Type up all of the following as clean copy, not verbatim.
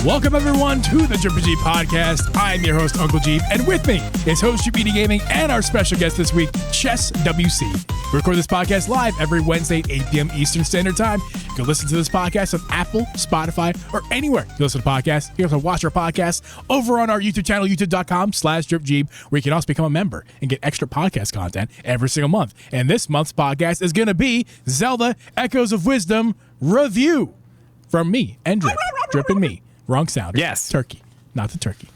Welcome, everyone, to the Triple G Podcast. I am your host, Uncle Jeep, and with me is host Jeepity Gaming and our special guest this week, Chess WC. We record this podcast live every Wednesday at 8 p.m. Eastern Standard Time. You can listen to this podcast on Apple, Spotify, or anywhere you listen to podcasts. You can also watch our podcast over on our YouTube channel, youtube.com/DripJeep, where you can also become a member and get extra podcast content every single month. And this month's podcast is going to be Zelda Echoes of Wisdom review from me and Drip and me. Wrong sound. Yes. Turkey. Not the turkey.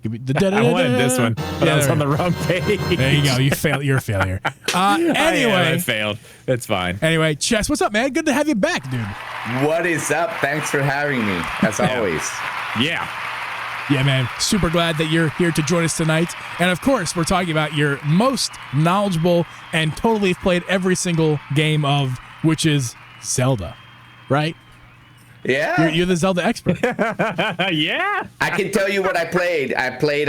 Give me the I wanted this one, but I was on the wrong page. There you go. You failed. You're a failure. Anyway. I failed. It's fine. Anyway, Chess, what's up, man? Good to have you back, dude. What is up? Thanks for having me, as always. Yeah. Yeah, man. Super glad that you're here to join us tonight. And of course, we're talking about your most knowledgeable and totally played every single game of, which is Zelda, right? Yeah. You're the Zelda expert. Yeah. I can tell you what I played. I played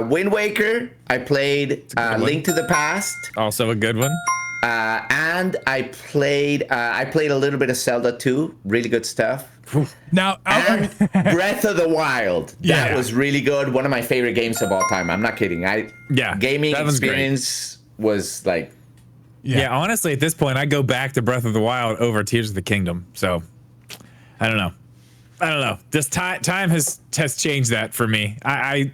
Wind Waker. I played Link to the Past. Also a good one. And I played a little bit of Zelda 2. Really good stuff. Now, And Breath of the Wild. Yeah. That was really good. One of my favorite games of all time. I'm not kidding. Gaming that was experience was like... Yeah, honestly, at this point, I go back to Breath of the Wild over Tears of the Kingdom. So, I don't know. This time has changed that for me. I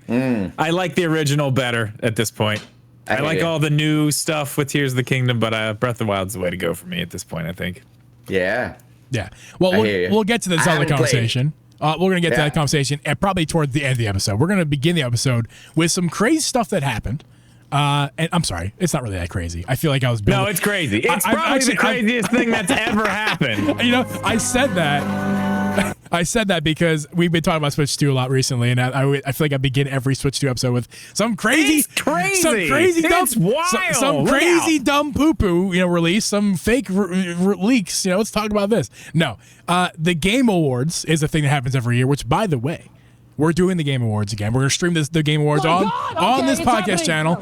like the original better at this point. I like all the new stuff with Tears of the Kingdom, but Breath of the Wild's the way to go for me at this point, I think. Yeah. Yeah. Well, we'll get to the Zelda conversation. We're going to get to that conversation probably toward the end of the episode. We're going to begin the episode with some crazy stuff that happened. And I'm sorry, it's not really that crazy. I feel like I was building. No, it's crazy. It's probably the craziest thing that's ever happened. You know, I said that because we've been talking about Switch 2 a lot recently, and I feel like I begin every Switch 2 episode with some crazy dumb poo-poo, release, some fake leaks. Let's talk about this. No, the Game Awards is a thing that happens every year, which, by the way, we're doing the Game Awards again. We're going to stream the Game Awards on this podcast channel.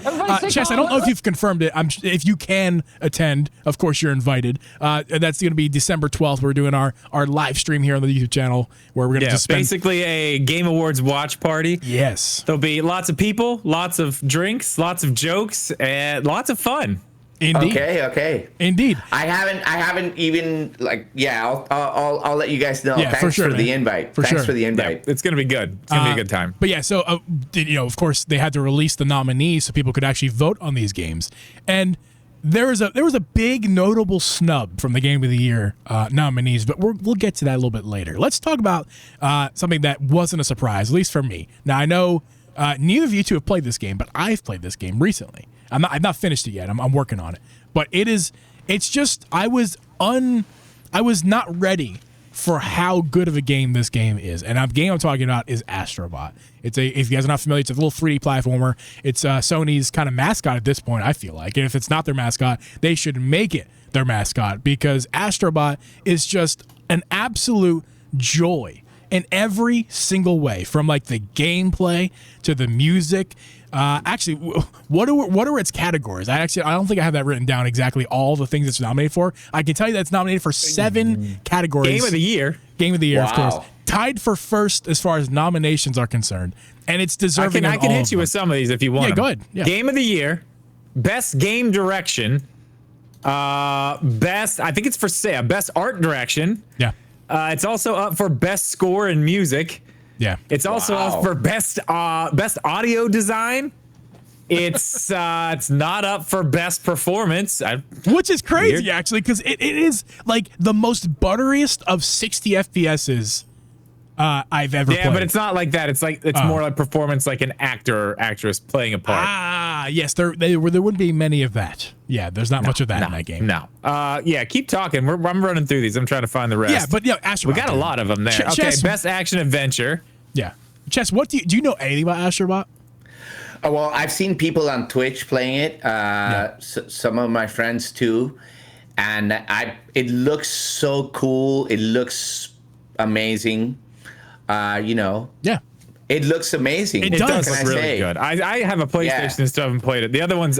Chess, I don't know if you've confirmed it. If you can attend, of course, you're invited. That's going to be December 12th. We're doing our live stream here on the YouTube channel where we're going to just spend... basically a Game Awards watch party. Yes. There'll be lots of people, lots of drinks, lots of jokes, and lots of fun. Indeed. Okay. Indeed. I haven't even I'll let you guys know. Yeah, Thanks for the invite. Thanks for the invite. Yeah, it's gonna be good. It's gonna be a good time. But yeah, so of course they had to release the nominees so people could actually vote on these games, and there was a big notable snub from the Game of the Year nominees, but we'll get to that a little bit later. Let's talk about something that wasn't a surprise, at least for me. Now I know neither of you two have played this game, but I've played this game recently. I've not finished it yet. I'm working on it. But it's just I was not ready for how good of a game this game is. And the game I'm talking about is Astrobot. If you guys are not familiar, it's a little 3D platformer. It's Sony's kind of mascot at this point, I feel like. And if it's not their mascot, they should make it their mascot, because Astrobot is just an absolute joy in every single way, from like the gameplay to the music. Actually, what are its categories? I don't think I have that written down exactly, all the things it's nominated for. I can tell you that it's nominated for 7 categories. Game of the Year, wow. Of course. Tied for first as far as nominations are concerned, and it's deserving. I can hit you with some of these if you want. Yeah, go ahead. Yeah. Game of the Year, Best Game Direction, Best. I think it's for Best Art Direction. Yeah. It's also up for Best Score and Music. Yeah. It's also up for best audio design. It's not up for best performance, which is crazy actually, because it is like the most butteriest of 60 FPSs I've ever played. Yeah, but it's not like that. It's more like performance, like an actor or actress playing a part. Yes, there wouldn't be many of that. Yeah, there's not much of that in that game. No. Yeah, keep talking. I'm running through these. I'm trying to find the rest. Yeah, but Astrobot. We got a lot of them there. Okay, Best Action Adventure. Yeah. Chess, what do you know anything about Astrobot? Oh, well, I've seen people on Twitch playing it. Some of my friends too, and it looks so cool. It looks amazing. Yeah. It looks amazing. It does look really good. I have a PlayStation and still haven't played it. The other one's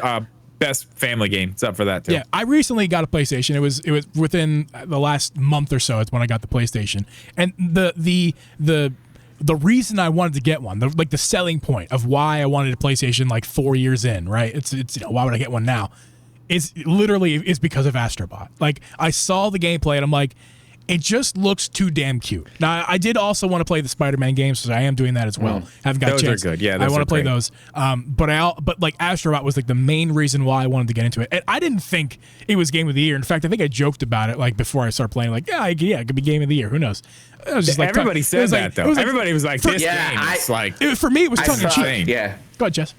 Best Family Game. It's up for that too. Yeah, I recently got a PlayStation. It was within the last month or so. It's when I got the PlayStation, and the the reason I wanted to get one, the selling point of why I wanted a PlayStation like 4 years in, right? It's why would I get one now? Is because of Astrobot. Like, I saw the gameplay and I'm like, it just looks too damn cute. Now, I did also want to play the Spider-Man games, so I am doing that as well. Haven't got a chance. Those are good. Yeah, I want to play those. But like Astrobot was like the main reason why I wanted to get into it. And I didn't think it was Game of the Year. In fact, I think I joked about it like before I started playing. Like, it could be Game of the Year. Who knows? It was just like everybody said that though. Everybody was like, "This game is like." For me, it was tongue in cheek. Yeah. Go ahead, Jess.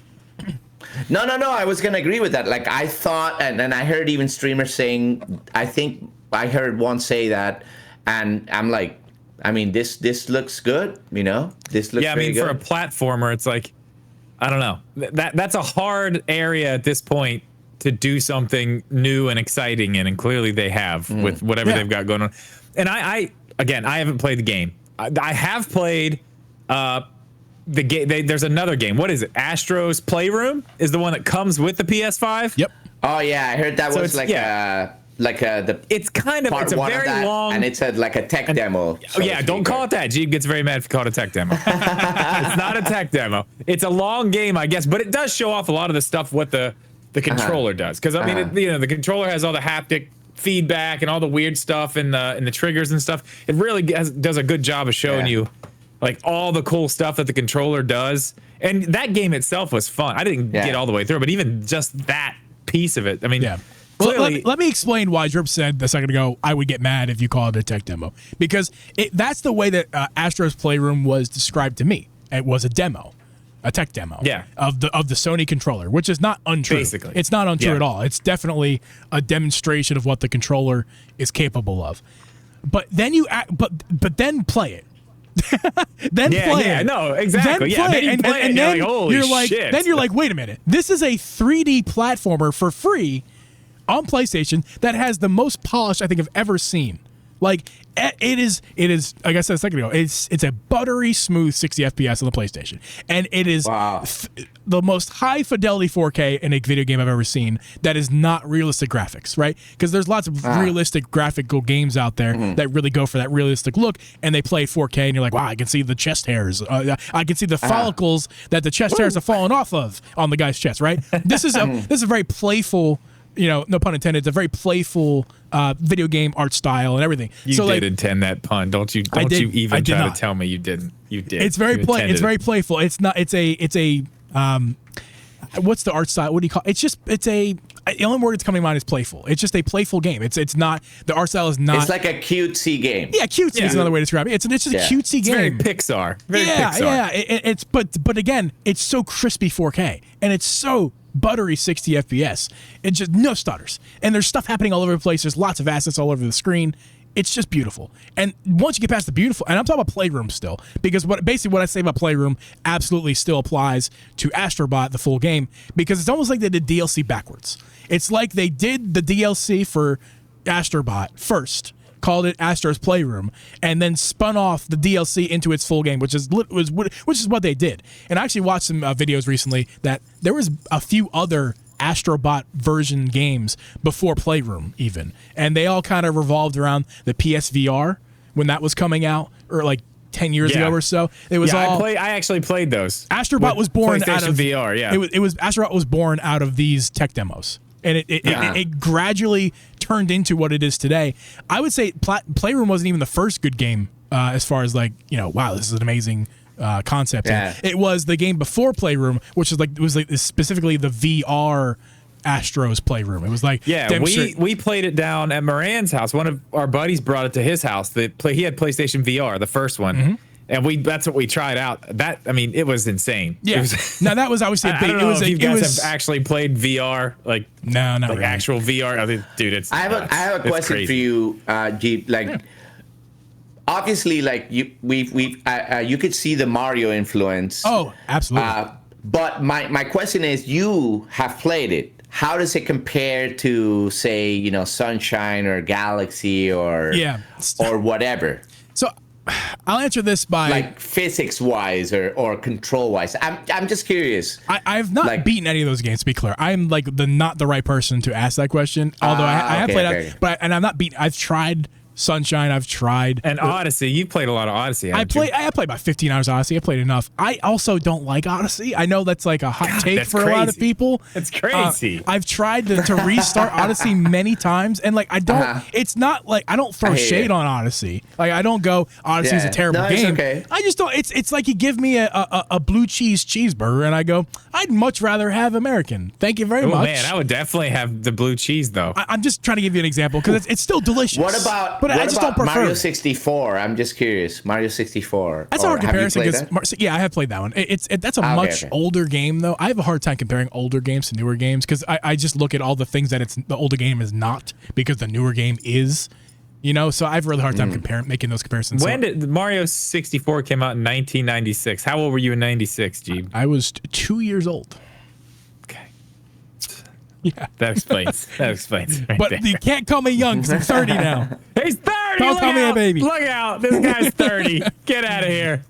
No. I was gonna agree with that. Like, I thought, and I heard even streamers saying. I think I heard one say that. And I'm like, I mean, this looks good, you know. This looks good. For a platformer, it's like, I don't know. That's a hard area at this point to do something new and exciting in, and clearly they have with whatever they've got going on. And I haven't played the game. I have played the game. There's another game. What is it? Astro's Playroom is the one that comes with the PS5. Yep. Oh yeah, I heard that was it's a very long, and it's like a tech demo. Don't call it that. Jeep gets very mad if you call it a tech demo. It's not a tech demo. It's a long game, I guess, but it does show off a lot of the stuff what the controller does. Because I mean, the controller has all the haptic feedback and all the weird stuff and the triggers and stuff. It really does a good job of showing you like all the cool stuff that the controller does. And that game itself was fun. I didn't get all the way through, but even just that piece of it. I mean. Yeah. Well, let me explain why Drip said a second ago I would get mad if you call it a tech demo. Because that's the way that Astro's Playroom was described to me. It was a demo, a tech demo of the Sony controller, which is not untrue. Basically. It's not untrue at all. It's definitely a demonstration of what the controller is capable of. But then then play it. Then play it. No, exactly. Then play it. And then you're like, holy shit. Then you're like, wait a minute. This is a 3D platformer for free on PlayStation that has the most polish I think I've ever seen. Like, it is like I said a second ago, it's a buttery smooth 60 FPS on the PlayStation, and it is the most high fidelity 4K in a video game I've ever seen that is not realistic graphics, right? Because there's lots of realistic graphical games out there that really go for that realistic look, and they play 4K, and you're like, wow, I can see the chest hairs, I can see the follicles that the chest hairs are falling off of on the guy's chest, right? This is a very playful, no pun intended, it's a very playful video game art style and everything. You did intend that pun. Don't you even try to tell me you didn't. You did. It's very very playful. It's not it's a what's the art style? What do you call it? The only word that's coming to mind is playful. It's just a playful game. It's not, the art style is not. It's like a cutesy game. Yeah, cutesy is another way to describe it. It's just a cutesy game. Very Pixar. Very Pixar. Yeah. But again, it's so crispy 4K and it's so buttery 60 FPS. It's just no stutters. And there's stuff happening all over the place. There's lots of assets all over the screen. It's just beautiful. And once you get past the beautiful, and I'm talking about Playroom still, because what I say about Playroom absolutely still applies to Astrobot, the full game, because it's almost like they did DLC backwards. It's like they did the DLC for Astrobot first, called it Astro's Playroom, and then spun off the DLC into its full game, which is what they did. And I actually watched some videos recently that there was a few other Astrobot version games before Playroom even, and they all kind of revolved around the PSVR when that was coming out, or like 10 years ago or so. It was I actually played those. Astrobot was born out of VR. Yeah, it was Astrobot was born out of these tech demos, and it gradually turned into what it is today. I would say Playroom wasn't even the first good game as far as like, wow, this is an amazing concept. Yeah. It was the game before Playroom, which was specifically the VR Astro's Playroom. It was like, we played it down at Moran's house. One of our buddies brought it to his house. He had PlayStation VR, the first one. And that's what we tried out. It was insane. Yeah. Now that was obviously a big. I don't know if you guys have actually played VR, like no, not like really. Actual VR. I mean, dude, it's. I have a question for you, Jeep. Obviously, like you could see the Mario influence. Oh, absolutely. But my question is, you have played it. How does it compare to, say, Sunshine or Galaxy or whatever? So I'll answer this by like physics-wise or control-wise. I'm just curious. I've not beaten any of those games, to be clear. I'm not the right person to ask that question. Although I have played out, but I'm not beaten. I've tried Sunshine, I've tried. And Odyssey, you played a lot of Odyssey. I played about 15 hours of Odyssey. I played enough. I also don't like Odyssey. I know that's like a hot take for a lot of people. It's crazy. I've tried to restart Odyssey many times, and like I don't. It's not like I don't throw shade on Odyssey. Like I don't go Odyssey's a terrible game. Okay. I just don't. It's like you give me a blue cheese cheeseburger, and I go, I'd much rather have American. Thank you very much. Oh man, I would definitely have the blue cheese though. I'm just trying to give you an example because it's still delicious. What about I just don't prefer Mario 64? I'm just curious. Mario 64. That's a hard comparison because I have played that one. That's a much older game though. I have a hard time comparing older games to newer games because I just look at all the things that the older game is not because the newer game is. You know, so I have a really hard time making those comparisons. When did Mario 64 came out in 1996? How old were you in 96, Jeeb? I was 2 years old. Okay. Yeah. That explains. Right but there. you can't call me young because I'm 30 now. He's 30! Don't call me a baby. Look out. This guy's 30. Get out of here.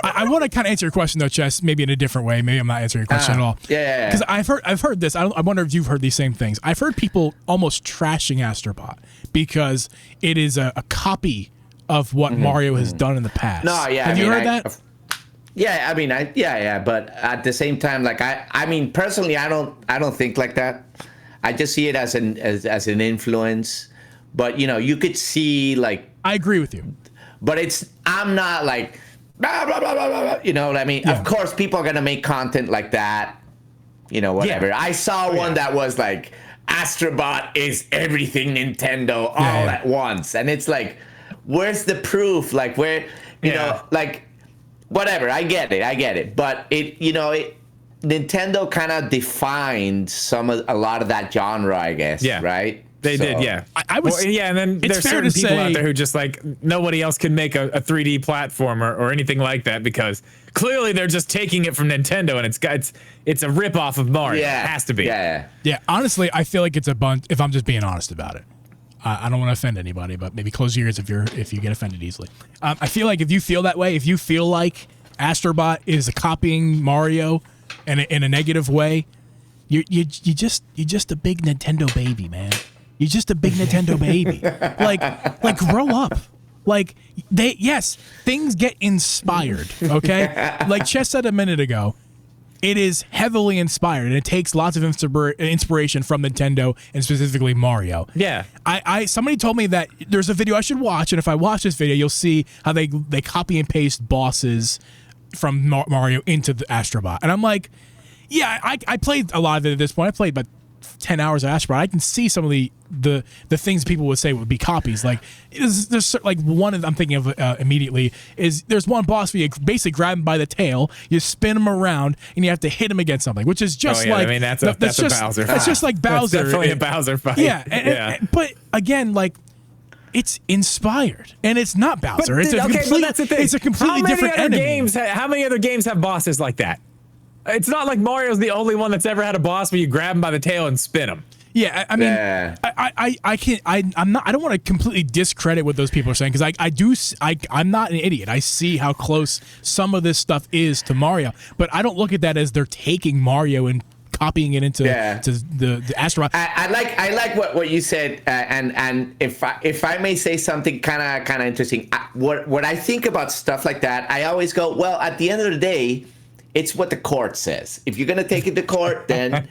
I want to kind of answer your question though, Chess, maybe in a different way. Maybe I'm not answering your question at all. Yeah. Because I've heard this. I wonder if you've heard these same things. I've heard people almost trashing Astrobot because it is a copy of what Mario has done in the past. No, yeah. Have you heard that? Yeah, I mean, but at the same time, like I mean, personally, I don't think like that. I just see it as an influence. But you know, you could see like I agree with you. But I'm not like blah, blah, blah, blah, blah, you know what I mean? Yeah. Of course, people are gonna make content like that. You know, whatever. Yeah. I saw one that was like Astrobot is everything Nintendo all at once, and it's like, where's the proof? Like, where you know, like. Whatever, I get it, but Nintendo kind of defined a lot of that genre, I guess. Yeah, right. They did, yeah. And then there's certain people out there who just like nobody else can make a 3D platformer or anything like that because clearly they're just taking it from Nintendo and it's a rip off of Mario. Yeah, it has to be. Yeah. Honestly, I feel like it's a bunch. If I'm just being honest about it. I don't want to offend anybody, but maybe close your ears if you get offended easily. I feel like if you feel that way, if you feel like Astrobot is copying Mario in a negative way, you just a big Nintendo baby, man. You're just a big Nintendo baby. Like grow up. Like things get inspired. Okay, like Chess said a minute ago. It is heavily inspired, and it takes lots of inspiration from Nintendo and specifically Mario. Yeah. Somebody told me that there's a video I should watch, and if I watch this video, you'll see how they copy and paste bosses from Mario into the Astrobot. And I'm like, yeah, I played a lot of it at this point. I played about 10 hours of Astrobot. I can see some of the things people would say would be copies. Like there's like one I'm thinking of immediately is there's one boss where you basically grab him by the tail, you spin him around, and you have to hit him against something, which is just like I mean that's a Bowser fight. It's just like Bowser. That's definitely a Bowser fight. Yeah, but again, like it's inspired, and it's not Bowser. It's a completely different enemy. How many other games have bosses like that? It's not like Mario's the only one that's ever had a boss where you grab him by the tail and spin him. Yeah, I mean, I can't. I'm not. I don't want to completely discredit what those people are saying because I'm not an idiot. I see how close some of this stuff is to Mario, but I don't look at that as they're taking Mario and copying it into the Astrobot. I like what you said, and if I may say something kind of interesting, what I think about stuff like that, I always go, well, at the end of the day. It's what the court says. If you're gonna take it to court, then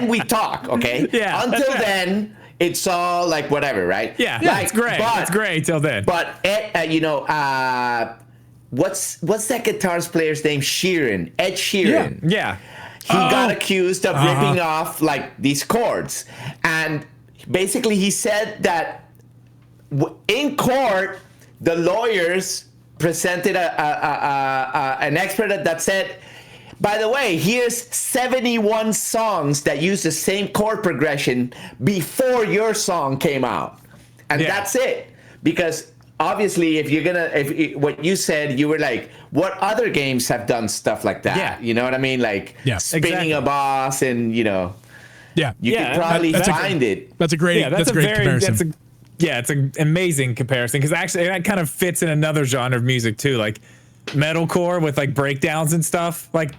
we talk, okay? Yeah. Until then, it's all like whatever, right? Yeah. Like, it's great. It's great till then. But what's that guitar player's name? Sheeran. Ed Sheeran. Yeah. He got accused of ripping off like these chords, and basically he said that in court the lawyers presented an expert that said, by the way, here's 71 songs that use the same chord progression before your song came out. And that's it. Because obviously, if what you said, you were like, what other games have done stuff like that? Yeah. You know what I mean? Like spinning a boss and, you know. Yeah. You can probably find it. That's a great, that's a great comparison. It's an amazing comparison because actually that kind of fits in another genre of music too, like metalcore with like breakdowns and stuff. Like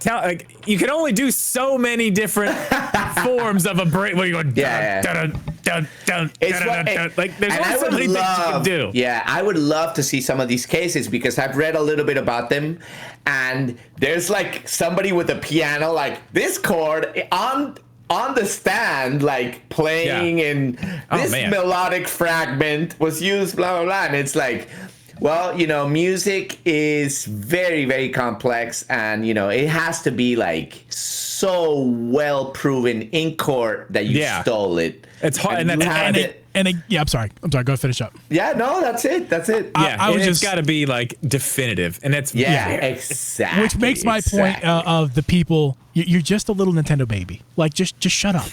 you can only do so many different forms of a break. Where you go, Like there's and so many things you can do. Yeah, I would love to see some of these cases because I've read a little bit about them, and there's like somebody with a piano, like this chord on the stand, like playing, and this melodic fragment was used, blah blah blah, and it's like, well, music is very, very complex, and it has to be like so well proven in court that you stole it. It's hard, I'm sorry. Go finish up. Yeah, no, that's it. It's got to be like definitive, and it's exactly. Which makes my point of the people. You're just a little Nintendo baby. Like, just shut up.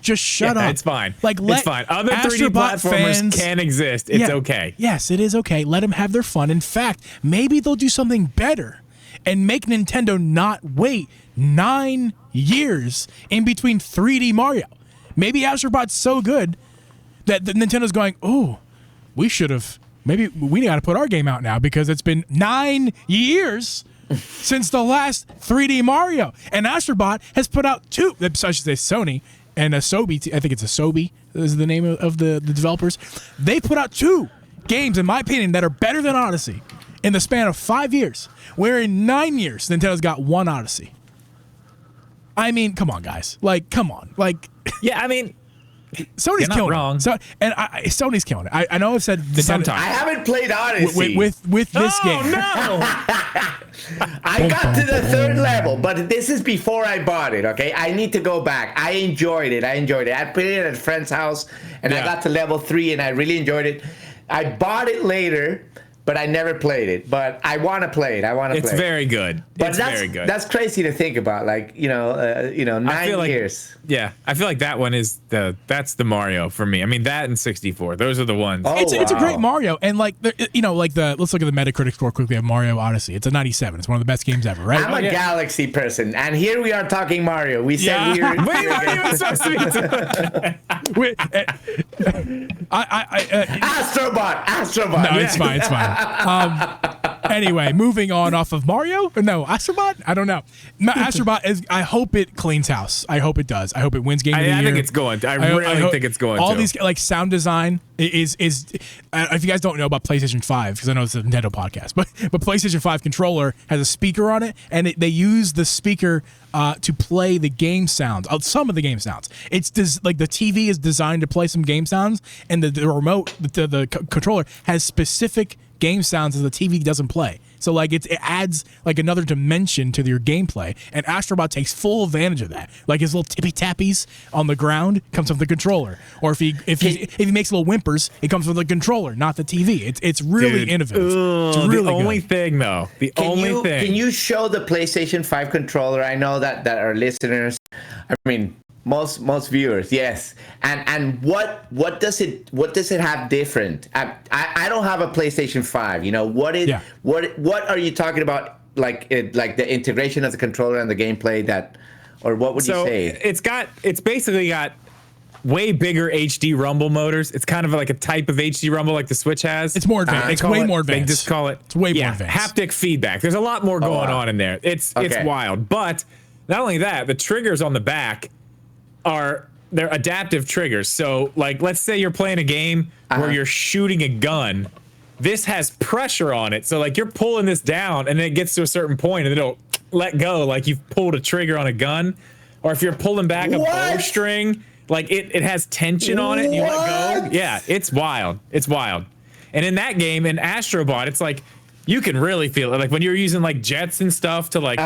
Just shut up. It's fine. Like, it's fine. Other 3D platformers can exist. It's okay. Yes, it is okay. Let them have their fun. In fact, maybe they'll do something better and make Nintendo not wait 9 years in between 3D Mario. Maybe Astrobot's so good that the Nintendo's going, oh, we got to put our game out now because it's been 9 years since the last 3D Mario. And Astrobot has put out two, I should say Sony and Asobi, I think it's Asobi is the name of the developers. They put out two games, in my opinion, that are better than Odyssey in the span of 5 years. Where in 9 years, Nintendo's got one Odyssey. I mean, come on, guys. Like, come on. Like, yeah, I mean, Sony's killing wrong. it. Sony's killing it. I know I've said sometimes. I haven't played Odyssey with this game. No. I got to the third level, but this is before I bought it. Okay, I need to go back. I enjoyed it. I played it at a friend's house, and I got to level 3, and I really enjoyed it. I bought it later, but I never played it. But I want to play it. It's very good. But very good. That's crazy to think about. Like 9 years. Yeah, I feel like that one is that's the Mario for me. I mean, that and 64. Those are the ones. It's a great Mario, and let's look at the Metacritic score quickly of Mario Odyssey. It's a 97. It's one of the best games ever, right? I'm a Galaxy person, and here we are talking Mario. We said we were. We weren't even supposed to be. Astrobot. No, it's fine. Anyway, moving on off of Mario. No, Astrobot. I don't know. Astrobot is. I hope it cleans house. I hope it does. I hope it wins Game of the Year. I think it's going to. I really think it's going to. All these like sound design is if you guys don't know about PlayStation 5, because I know it's a Nintendo podcast, but PlayStation 5 controller has a speaker on it, and they use the speaker to play the game sounds. Some of the game sounds. It's like the TV is designed to play some game sounds, and the remote, the controller has specific game sounds that the TV doesn't play. So like it adds like another dimension to your gameplay, and Astrobot takes full advantage of that. Like his little tippy tappies on the ground comes from the controller, or if he makes little whimpers, it comes from the controller, not the TV. It's really innovative. It's really the only good. thing though, Can you show the PlayStation 5 controller? I know that our listeners, I mean, most viewers, yes. And what does it have different? I don't have a PlayStation 5. What are you talking about? Like the integration of the controller and the gameplay or what would you say? It's basically got way bigger HD rumble motors. It's kind of like a type of HD rumble like the Switch has. It's more advanced. It's way more advanced. They just call it. It's way more advanced. Haptic feedback. There's a lot more going on in there. It's wild. But not only that, the triggers on the back they're adaptive triggers. So like, let's say you're playing a game where you're shooting a gun. This has pressure on it. So like you're pulling this down and then it gets to a certain point and it'll let go. Like you've pulled a trigger on a gun, or if you're pulling back a bowstring, like it has tension on it and you let go. Yeah, it's wild. It's wild. And in that game, in Astrobot, it's like, you can really feel it. Like when you're using like jets and stuff to like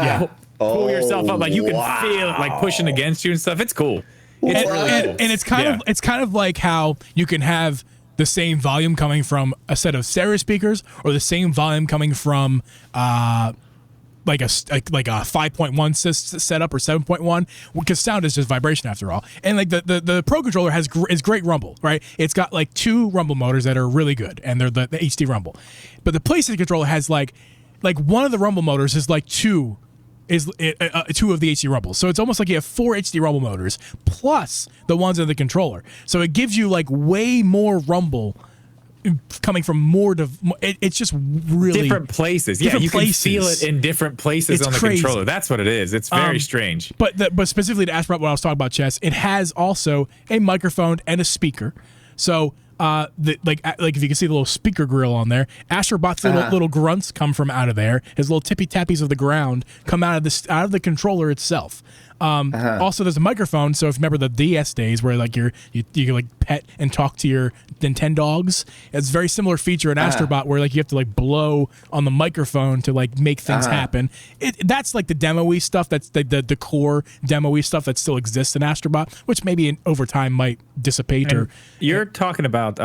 pull yourself up, like you can feel it like pushing against you and stuff. It's cool. It's really cool. And it's kind of like how you can have the same volume coming from a set of stereo speakers, or the same volume coming from like a 5.1 setup or 7.1, because sound is just vibration after all. And like the Pro controller is great rumble, right? It's got like two rumble motors that are really good, and they're the HD rumble. But the PlayStation controller has like one of the rumble motors is like two of the HD rumbles. So it's almost like you have 4 HD rumble motors plus the ones in the controller. So it gives you like way more rumble coming from more to it's just really different places. Yeah, you can feel it in different places on the controller. That's what it is. It's very strange. But specifically to Astrobot, what I was talking about, Chess, it has also a microphone and a speaker. So like if you can see the little speaker grill on there, Astrobot's little grunts come from out of there. His little tippy tappies of the ground come out of the controller itself. Also, there's a microphone. So if you remember the DS days where like you can like pet and talk to your Nintendogs, it's a very similar feature in Astrobot where like you have to like blow on the microphone to like make things happen. That's like the demo-y stuff. That's the core demo-y stuff that still exists in Astrobot, which maybe over time might dissipate. And you're talking about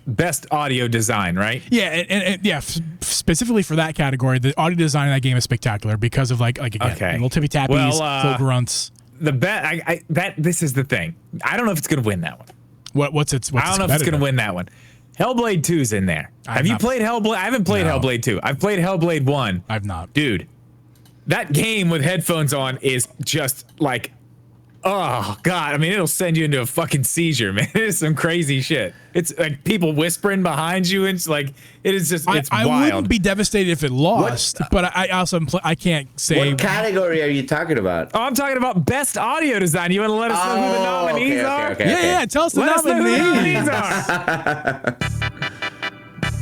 best audio design, right? Yeah, and yeah, specifically for that category, the audio design in that game is spectacular because of like again, little tippy tappies, little grunts. This is the thing. I don't know if it's gonna win that one. What's its I don't know if it's gonna win that one. Hellblade 2's in there. Have you played Hellblade? I haven't played Hellblade 2. I've played Hellblade 1. I've not. Dude, that game with headphones on is just like, oh God. I mean, it'll send you into a fucking seizure, man. It is some crazy shit. It's like people whispering behind you. And it's like, it is just, it's wild. I wouldn't be devastated if it lost, but I also, I can't say. What category are you talking about? Oh, I'm talking about best audio design. You want to let us know who the nominees are? Yeah, tell us the Let us know who the nominees. nominees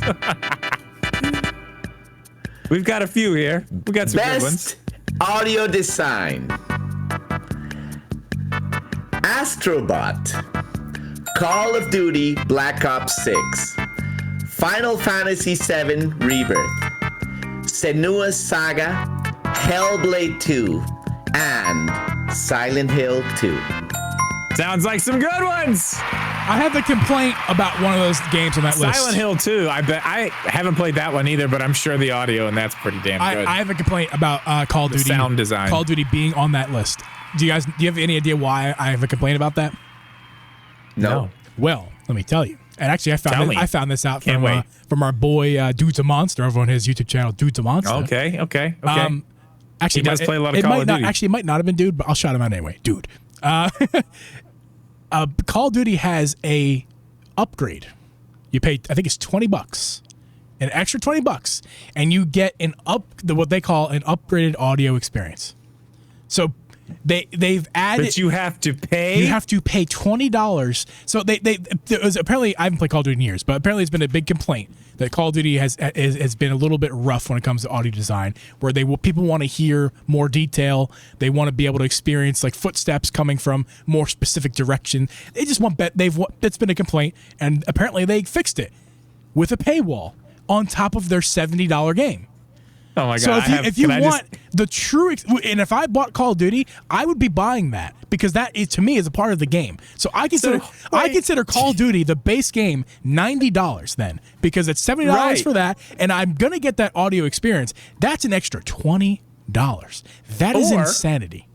are. We've got a few here. We got some good ones. Best audio design. Astrobot, Call of Duty Black Ops 6, Final Fantasy VII Rebirth, Senua's Saga, Hellblade 2, and Silent Hill 2. Sounds like some good ones. I have a complaint about one of those games on that list. Silent Hill 2. I bet I haven't played that one either, but I'm sure the audio and that's pretty damn good. I have a complaint about Call of Duty sound design. Call of Duty being on that list. Do you have any idea why I have a complaint about that? No. Well, let me tell you. And actually, I found this out from our boy Dude's a Monster over on his YouTube channel, Dude's a Monster. Okay. Actually, he does play a lot of Call of Duty. Actually, it might not have been Dude, but I'll shout him out anyway. Dude. Call of Duty has a upgrade. You pay, I think it's $20, an extra $20, and you get what they call an upgraded audio experience. So they've added. But you have to pay. You have to pay $20. So there was apparently, I haven't played Call of Duty in years, but apparently it's been a big complaint that Call of Duty has been a little bit rough when it comes to audio design, where people want to hear more detail. They want to be able to experience like footsteps coming from more specific direction. They just want that's been a complaint, and apparently they fixed it with a paywall on top of their $70 game. Oh my God. So if you want the true, and if I bought Call of Duty, I would be buying that because that is, to me, is a part of the game. So I consider Call of Duty the base game $90 then, because it's $70 for that, and I'm gonna get that audio experience. That's an extra $20. That is insanity.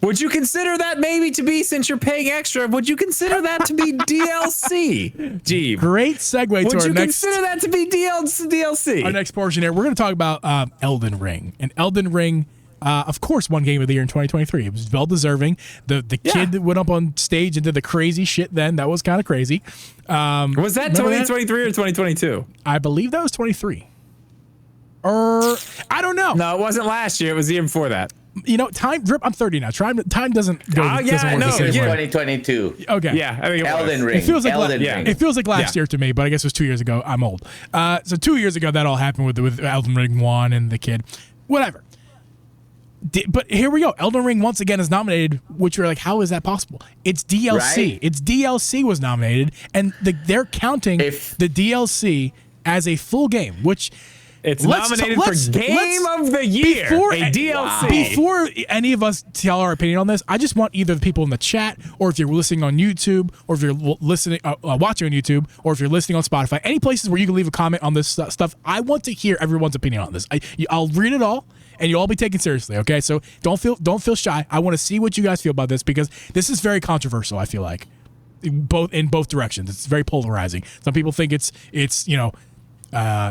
Would you consider that maybe to be, since you're paying extra, would you consider that to be DLC? Jeeb. Great segue to our next. Would you consider that to be DLC? Our next portion here, we're going to talk about Elden Ring. And Elden Ring, of course, won Game of the Year in 2023. It was well deserving. The kid that went up on stage and did the crazy shit then. That was kind of crazy. Was that 2023 or 2022? I believe that was 23. I don't know. No, it wasn't last year. It was the year before that. You know, time. I'm 30 now. Time doesn't go. Oh, yeah, doesn't work no, the same way. 2022. Okay. Yeah, I think Elden Ring. It feels like Elden Ring. It feels like last year to me, but I guess it was 2 years ago. I'm old. So 2 years ago, that all happened with Elden Ring 1 and the kid. Whatever. But here we go. Elden Ring once again is nominated, which you're like, how is that possible? It's DLC. Right? It's DLC was nominated, and they're counting the DLC as a full game, which. It's nominated for Game of the Year, a DLC. Before any of us tell our opinion on this, I just want either the people in the chat, or if you're listening on YouTube, or if you're watching on YouTube, or if you're listening on Spotify, any places where you can leave a comment on this stuff, I want to hear everyone's opinion on this. I'll read it all, and you'll all be taken seriously, okay? So don't feel shy. I want to see what you guys feel about this, because this is very controversial, I feel like, in both directions. It's very polarizing. Some people think it's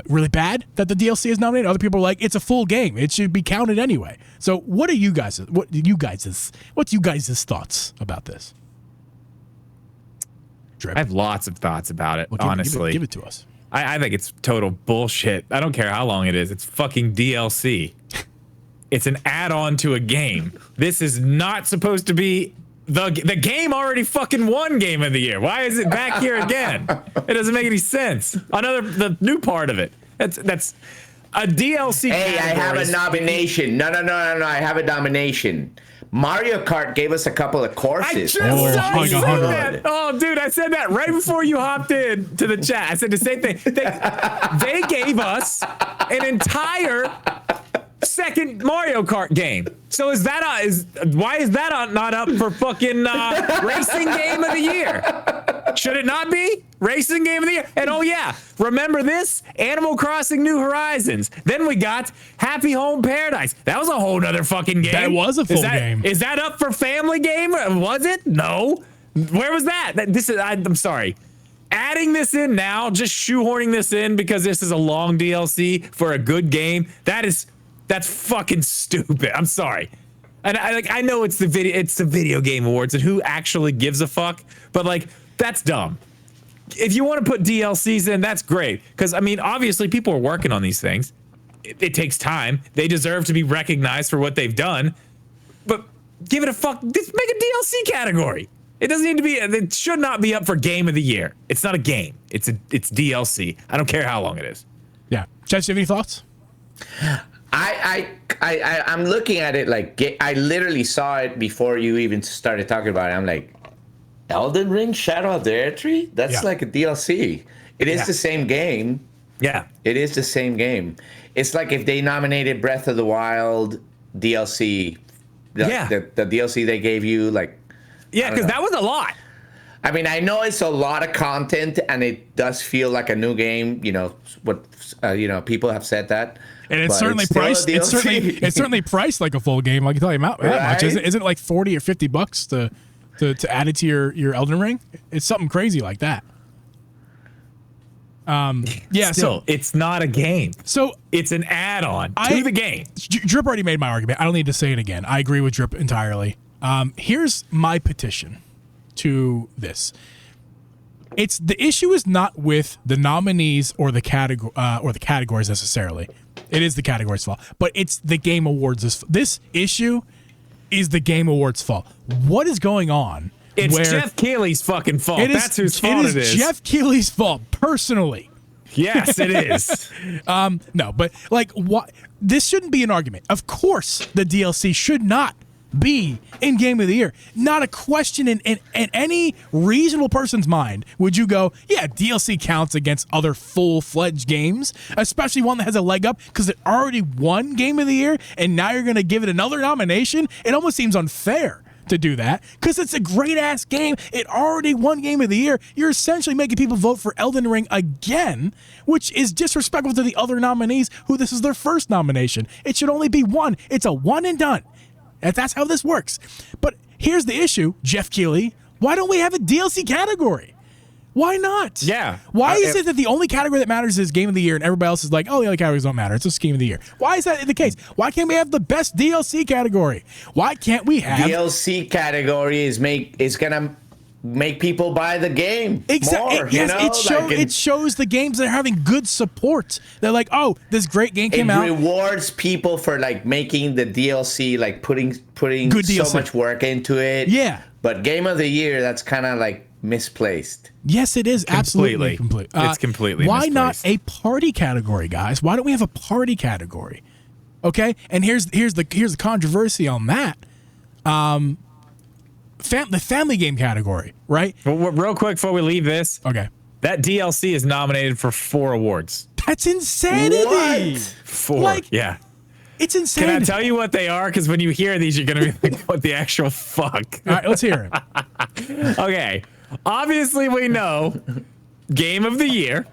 really bad that the DLC is nominated. Other people are like, it's a full game. It should be counted anyway. So what's you guys' thoughts about this? I have lots of thoughts about it, honestly. Give it to us. I think it's total bullshit. I don't care how long it is. It's fucking DLC. It's an add-on to a game. This is not supposed to be the game. Already fucking won Game of the Year. Why is it back here again? It doesn't make any sense. The new part of it. That's a DLC. Hey, I have a nomination. No. I have a nomination. Mario Kart gave us a couple of courses. I just said that. Oh, dude, I said that right before you hopped in to the chat. I said the same thing. They gave us an entire second Mario Kart game. So why is that not up for fucking racing game of the year? Should it not be racing game of the year? And oh yeah, remember this? Animal Crossing New Horizons. Then we got Happy Home Paradise. That was a whole nother fucking game. That was a full game. Is that up for family game? Was it? No. Where was that? I'm sorry. Adding this in now, just shoehorning this in because this is a long DLC for a good game. That's fucking stupid. I'm sorry. And I know it's the video game awards and who actually gives a fuck, but like that's dumb. If you want to put DLCs in, that's great. Because I mean, obviously people are working on these things. It takes time. They deserve to be recognized for what they've done. But give it a fuck. Just make a DLC category. It doesn't need to be. It should not be up for Game of the Year. It's not a game. It's DLC. I don't care how long it is. Yeah. Chad, do you have any thoughts? I'm looking at it like I literally saw it before you even started talking about it. I'm like, Elden Ring Shadow of the Erdtree? That's like a DLC. It is the same game. Yeah. It is the same game. It's like if they nominated Breath of the Wild DLC. The DLC they gave you, like. Yeah, because that was a lot. I mean, I know it's a lot of content, and it does feel like a new game. You know what? People have said that. And it's certainly priced. It's certainly priced like a full game. I can tell you that much. Isn't it like $40 or $50 to add it to your Elden Ring? It's something crazy like that. Yeah. Still, it's not a game. So it's an add-on to the game. Drip already made my argument. I don't need to say it again. I agree with Drip entirely. Here's my petition to this. The issue is not with the nominees or the categories necessarily. It is the category's fault, but it's the Game Awards. This issue is the Game Awards' fault. What is going on? It's Jeff Keighley's fucking fault. That's whose fault it is. Jeff Keighley's fault, personally. Yes, it is. No, but like, what? This shouldn't be an argument. Of course, the DLC should not be in Game of the Year. Not a question in any reasonable person's mind would you go, yeah, DLC counts against other full-fledged games, especially one that has a leg up because it already won Game of the Year, and now you're going to give it another nomination? It almost seems unfair to do that because it's a great-ass game. It already won Game of the Year. You're essentially making people vote for Elden Ring again, which is disrespectful to the other nominees who this is their first nomination. It should only be one. It's a one and done. That's how this works. But here's the issue, Jeff Keighley. Why don't we have a DLC category? Why not? Yeah. Why is it that the only category that matters is Game of the Year and everybody else is like, oh, the other categories don't matter. It's just Game of the Year. Why is that the case? Why can't we have the best DLC category? Why can't we have... DLC category is going to make people buy the game more. Yes, it shows the games that are having good support. They're like, oh, this great game came out. It rewards people for like making the DLC, like putting good so DLC. Much work into it. Yeah. But Game of the Year, that's kind of like misplaced. Yes, it is. Absolutely. It's completely Why misplaced. not a party category, guys? Why don't we have a party category? Okay, and here's the controversy on that. The family game category, right? Well, real quick before we leave this, okay, that DLC is nominated for 4 awards. That's insanity. What? 4, yeah. It's insanity. Can I tell you what they are? Because when you hear these, you're gonna be like, "What the actual fuck?" All right, let's hear it. Okay, obviously we know Game of the Year.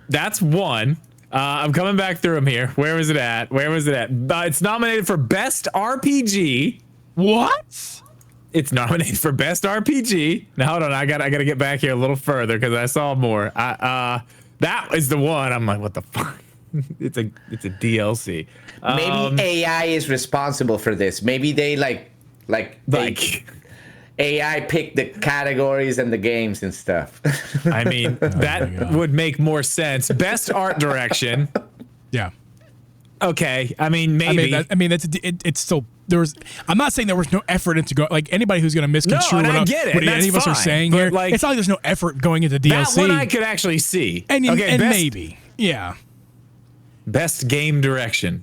That's one. I'm coming back through them here. Where was it at? It's nominated for Best RPG. What? It's nominated for Best RPG. Now hold on, I gotta get back here a little further because I saw more. That is the one. I'm like, what the fuck? It's a DLC. Maybe AI is responsible for this. Maybe they AI pick the categories and the games and stuff. I mean, that would make more sense. Best art direction. Yeah. Okay. I mean, maybe. It's still there was. I'm not saying there was no effort into go. Like anybody who's going to misconstrue No, and I get it, what and any of that's us are fine, saying but, here, like, it's not like there's no effort going into DLC. That one I could actually see. and okay, maybe, yeah, best game direction.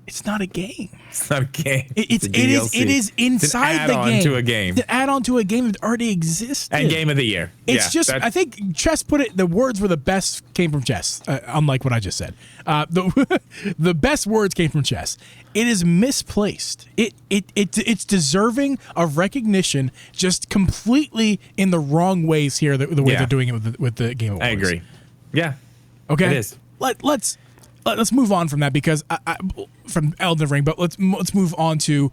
it's not a game. It's not a game. It It's a DLC. is inside it's an the add-on game. to a game. It's an add-on to a game that already existed. And game of the year. It's Yeah, just, I think Chess put it, the words were the best came from Chess, unlike what I just said. The best words came from Chess. It is misplaced. It's deserving of recognition, just completely in the wrong ways here, the way Yeah. they're doing it with the Game Awards. I agree. Yeah. Okay. It is. Let's move on from that because from Elden Ring, but let's move on to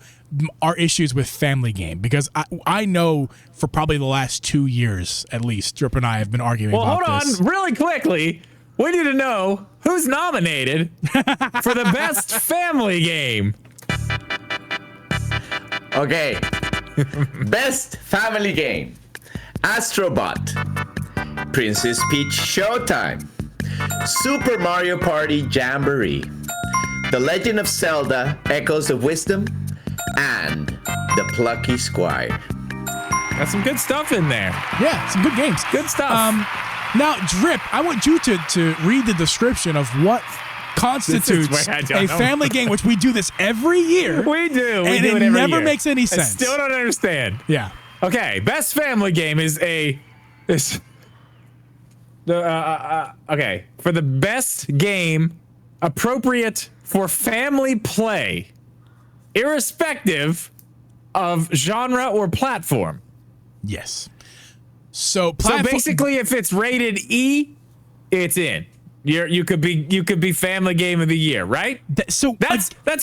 our issues with Family Game because I know for probably the last 2 years at least, Drip and I have been arguing about Well, hold this. on, really quickly. We need to know who's nominated for the best family game. Okay. Best family game. Astrobot. Princess Peach Showtime. Super Mario Party Jamboree. The Legend of Zelda Echoes of Wisdom. And The Plucky Squire. Got some good stuff in there. Yeah, some good games. Good stuff. Now, Drip, I want you to read the description of what constitutes I a don't know. family game, which we do this every year. We do. We and do it every never year. makes any I sense. still don't understand. Yeah. Okay, best family game is okay, for the best game appropriate for family play, irrespective of genre or platform. Yes. So So basically, if it's rated E, it's in. You could be family game of the year, right? That's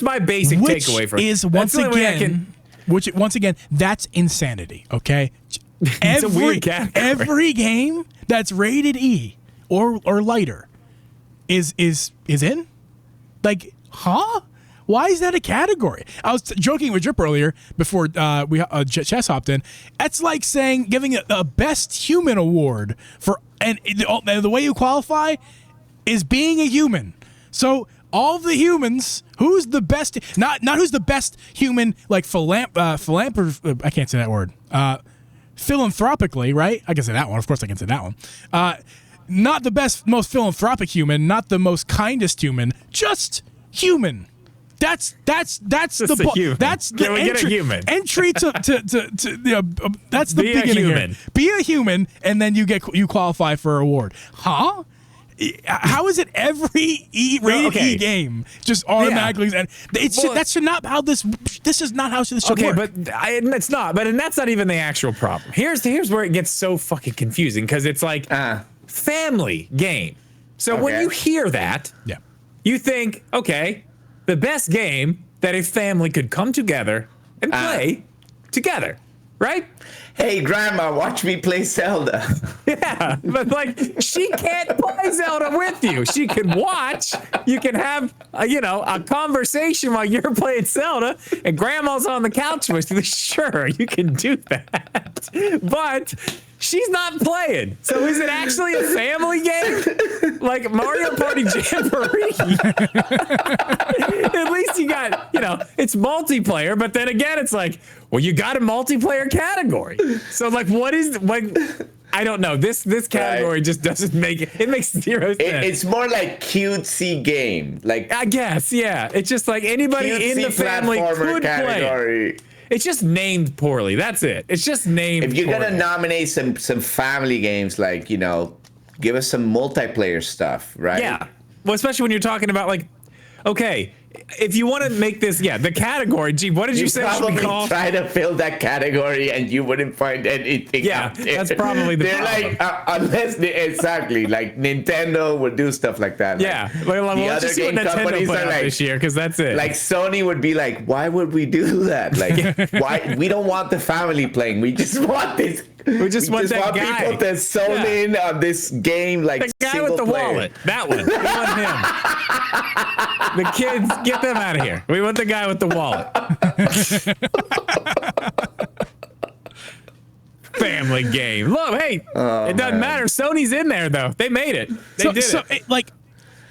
my basic which takeaway from it. is That's once the only way I again, once again, that's insanity. Okay, It's a weird category. every game that's rated E or lighter is in. Like, huh? Why is that a category? I was joking with Drip earlier before Chess hopped in. That's like saying giving a best human award for and the way you qualify is being a human. So all of the humans, who's the best? Not who's the best human, like I can't say that word. Philanthropically, right? I can say that one. Of course, I can say that one. Not the best, most philanthropic human. Not the most kindest human. Just human. That's the human. that's the Can we get a entry, human? entry to that's the Be a beginning here. human. Be a human, and then you qualify for an award. Huh? How is it every rated E game just automatically? And that should not how this is not how this should work. But it's not. But that's not even the actual problem. Here's where it gets so fucking confusing because it's like family game. So when you hear that, yeah, you think, okay, the best game that a family could come together and play together, right? Hey, Grandma, watch me play Zelda. Yeah, but like she can't play Zelda with you. She can watch. You can have a conversation while you're playing Zelda, and Grandma's on the couch with you. Sure, you can do that, but she's not playing. So is it actually a family game? Like Mario Party Jamboree? At least you got it's multiplayer, but then again, it's like, well, you got a multiplayer category. So like, what is like? I don't know. This category just doesn't make it makes zero sense. It's more like cutesy game. Like I guess, yeah. It's just like anybody in the family could play. It's just named poorly. That's it. It's just named. If you're poorly. gonna nominate some family games, like give us some multiplayer stuff, right? Yeah. Well, especially when you're talking about like, okay, if you want to make this, the category. Gee, what did you say it should be probably called? try to fill that category, and you wouldn't find anything. Yeah, out there. that's probably the They're problem. like unless exactly like Nintendo would do stuff like that. Yeah, like, well, the let's other just see what game Nintendo companies put are out like this year because that's it. Like Sony would be like, why would we do that? Like, why we don't want the family playing. We just want this. We just want that guy. People to zone in on this game, like the guy with the player. wallet. That one. We want him. The kids, get them out of here. We want the guy with the wallet. family game. Look, hey, it doesn't matter. Sony's in there though. They made it. They did it. Like,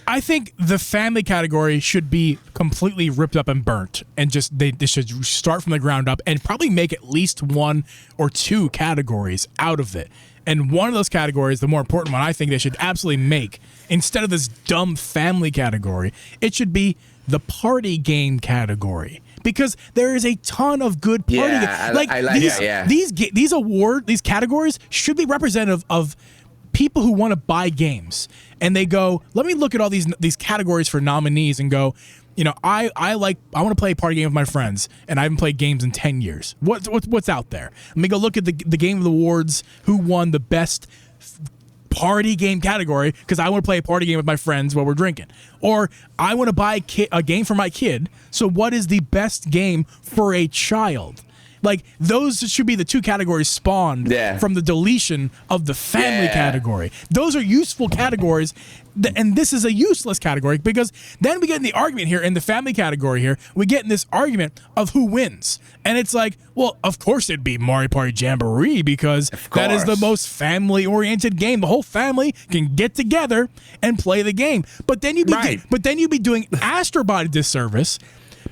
I think the family category should be completely ripped up and burnt, and just they should start from the ground up and probably make at least 1 or 2 categories out of it. And one of those categories, the more important one, I think they should absolutely make, instead of this dumb family category, it should be the party game category. Because there is a ton of good party games. I like these categories should be representative of people who want to buy games, and they go, let me look at all these categories for nominees and go, you know, I want to play a party game with my friends, and I haven't played games in 10 years. What's out there? Let me go look at the Game of the Awards, who won the best party game category, because I want to play a party game with my friends while we're drinking. Or I want to buy a game for my kid, so what is the best game for a child? Like, those should be the 2 categories spawned from the deletion of the family category. Those are useful categories, and this is a useless category, because then we get in the argument here in the family category here. We get in this argument of who wins. And it's like, well, of course it'd be Mario Party Jamboree, because that is the most family-oriented game. The whole family can get together and play the game. But then you'd be doing Astro Bot a disservice,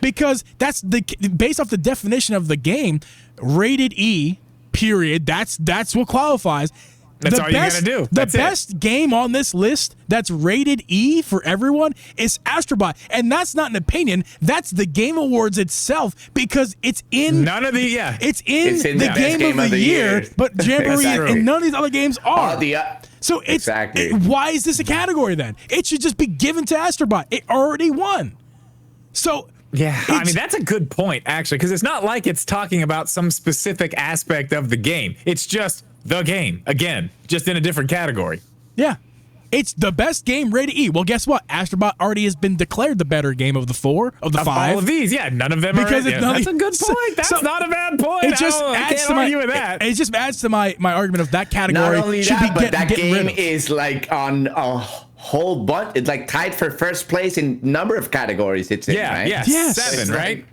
because that's based off the definition of the game, rated E, period. That's what qualifies. That's all you gotta do. The best game on this list that's rated E for everyone is Astro Bot, and that's not an opinion. That's the Game Awards itself, because it's in It's in the game of the year. But Jamboree and none of these other games are. So why is this a category then? It should just be given to Astro Bot. It already won. So. Yeah, I mean, that's a good point, actually, because it's not like it's talking about some specific aspect of the game. It's just the game, again, just in a different category. Yeah. It's the best game rated E. Well, guess what? Astro Bot already has been declared the better game of the 4, of the 5. All of these, none of them because are. That's a good point. That's not a bad point. It just adds to it just adds to my argument of that category. Not only that, but that game is like on a whole bunch. It's like tied for first place in number of categories. It's in, right? Yes. 7, right?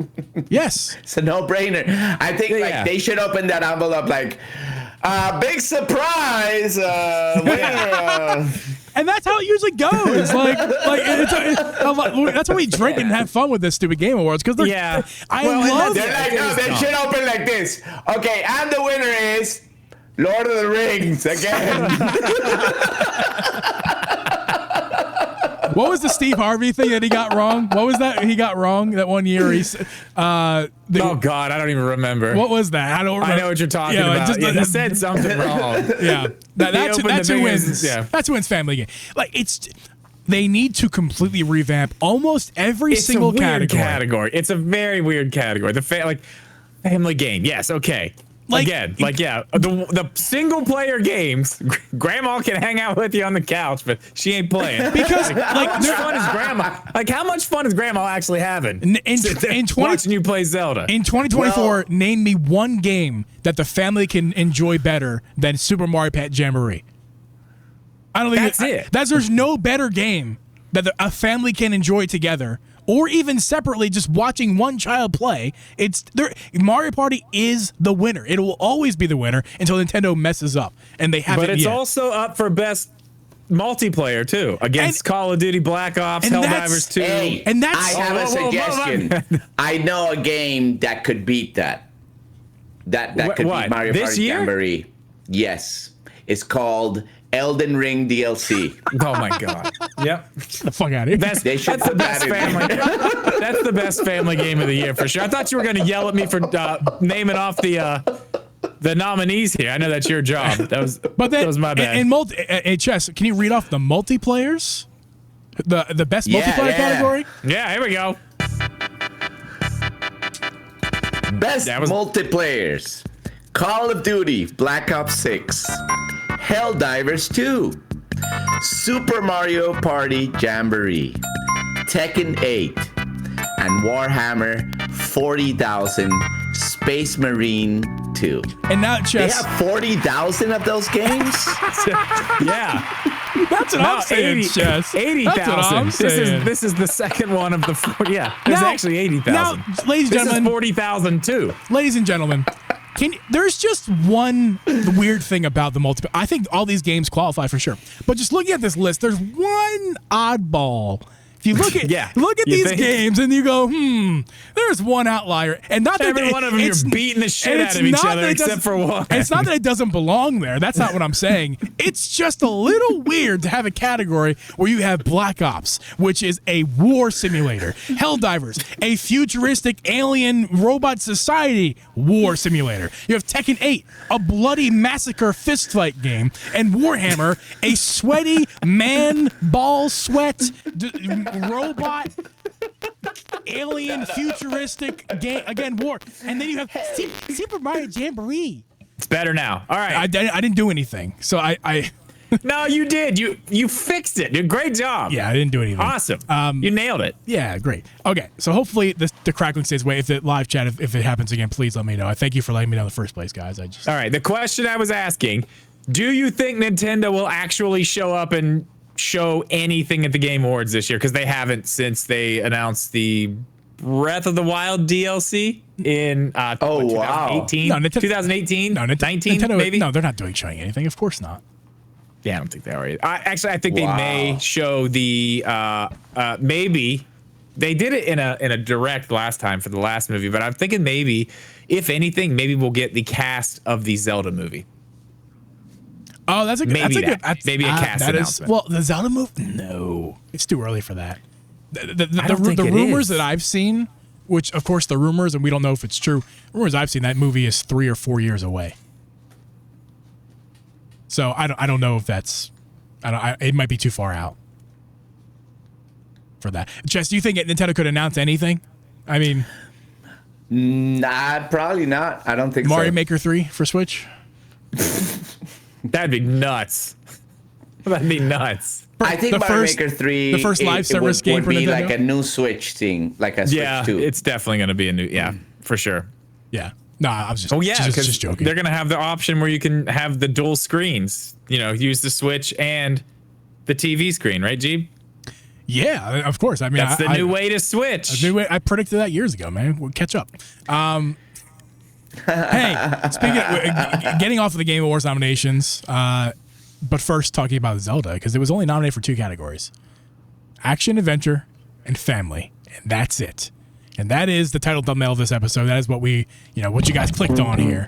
Yes. It's a no-brainer. I think they should open that envelope like, big surprise, winner. And that's how it usually goes. That's why we drink and have fun with this stupid Game Awards, because they should open like this. Okay, and the winner is Lord of the Rings again. What was the Steve Harvey thing that he got wrong? What was that he got wrong that one year? Oh God, I don't even remember. What was that? I don't remember. I know what you're talking about. He said something wrong. Yeah, that's who wins. That's who wins family game. Like, they need to completely revamp almost every single category. It's a very weird category. Family game. Yes, okay. The single player games, grandma can hang out with you on the couch, but she ain't playing. Because how much fun is grandma? How much fun is grandma actually having? Watching you play Zelda. In 2024, name me one game that the family can enjoy better than Super Mario Party Jamboree. I don't think there's no better game that a family can enjoy together, or even separately, just watching one child play. Mario Party is the winner. It will always be the winner until Nintendo messes up, and they haven't. But it's yet. Also up for best multiplayer too, against Call of Duty Black Ops, Helldivers 2. I have a suggestion. I know a game that could beat that. That could beat Mario Party Jamboree. Yes, it's called Elden Ring DLC. Oh my God! Yep. Get the fuck out of here. That's the best family. That's the best family game of the year for sure. I thought you were going to yell at me for naming off the nominees here. I know that's your job. That was my bad. In chess, can you read off the multiplayers? The best multiplayer category? Yeah, here we go. Best multiplayers: Call of Duty Black Ops 6. Helldivers 2, Super Mario Party Jamboree, Tekken 8, and Warhammer 40,000 Space Marine 2. And now chess. They have 40,000 of those games? Yeah. That's what I'm saying, chess. 80,000. This is the second one of the four. Yeah, there's actually 80,000. Now, ladies and gentlemen. This is 40,000 too. Ladies and gentlemen, There's just one weird thing about the multiplayer. I think all these games qualify for sure, but just looking at this list, there's one oddball. If you look at these games and you go, there's one outlier, and not that every one of them you're beating the shit out of each other except for one. And it's not that it doesn't belong there. That's not what I'm saying. It's just a little weird to have a category where you have Black Ops, which is a war simulator, Helldivers, a futuristic alien robot society war simulator. You have Tekken 8, a bloody massacre fistfight game, and Warhammer, a sweaty man ball sweat robot alien futuristic game, again, war. And then you have Super Mario Jamboree. It's better now. All right. I didn't do anything, so I No, you did. You fixed it. You did a great job. Yeah, I didn't do anything. Awesome. You nailed it. Yeah, great. Okay, so hopefully the crackling stays away. If the live chat, if it happens again, please let me know. I thank you for letting me know in the first place, guys. All right, the question I was asking, do you think Nintendo will actually show up and show anything at the Game Awards this year? Because they haven't since they announced the Breath of the Wild DLC in 2018. No, 2018? No, 19, Nintendo, maybe? No, they're not showing anything. Of course not. Yeah, I don't think they are. I think they may show the maybe they did it in a direct last time for the last movie, but I'm thinking maybe, if anything, maybe we'll get the cast of the Zelda movie. Oh, that's a good. Maybe that's a good. maybe a cast announcement. Well, the Zelda movie. No, it's too early for that. The rumors that I've seen, which of course the rumors, and we don't know if it's true. Rumors I've seen, that movie is 3 or 4 years away. So I don't know if that's. It might be too far out for that. Chess, do you think Nintendo could announce anything? I mean, nah, probably not. I don't think Mario so. Maker 3 for Switch. That'd be nuts. That'd be nuts. I think Mario Maker 3, the first live service game would be for like a new Switch thing, like a Switch 2. It's definitely going to be a new, for sure. Yeah. No, I was just, just joking. They're going to have the option where you can have the dual screens, use the Switch and the TV screen, right, Jeeb? Yeah, of course. I mean, that's the new way to switch. I predicted that years ago, man. We'll catch up. Hey, speaking of getting off of the Game Awards nominations, but first talking about Zelda, because it was only nominated for 2 categories: action, adventure, and family, and that's it. And that is the title thumbnail of this episode. That is what what you guys clicked on here.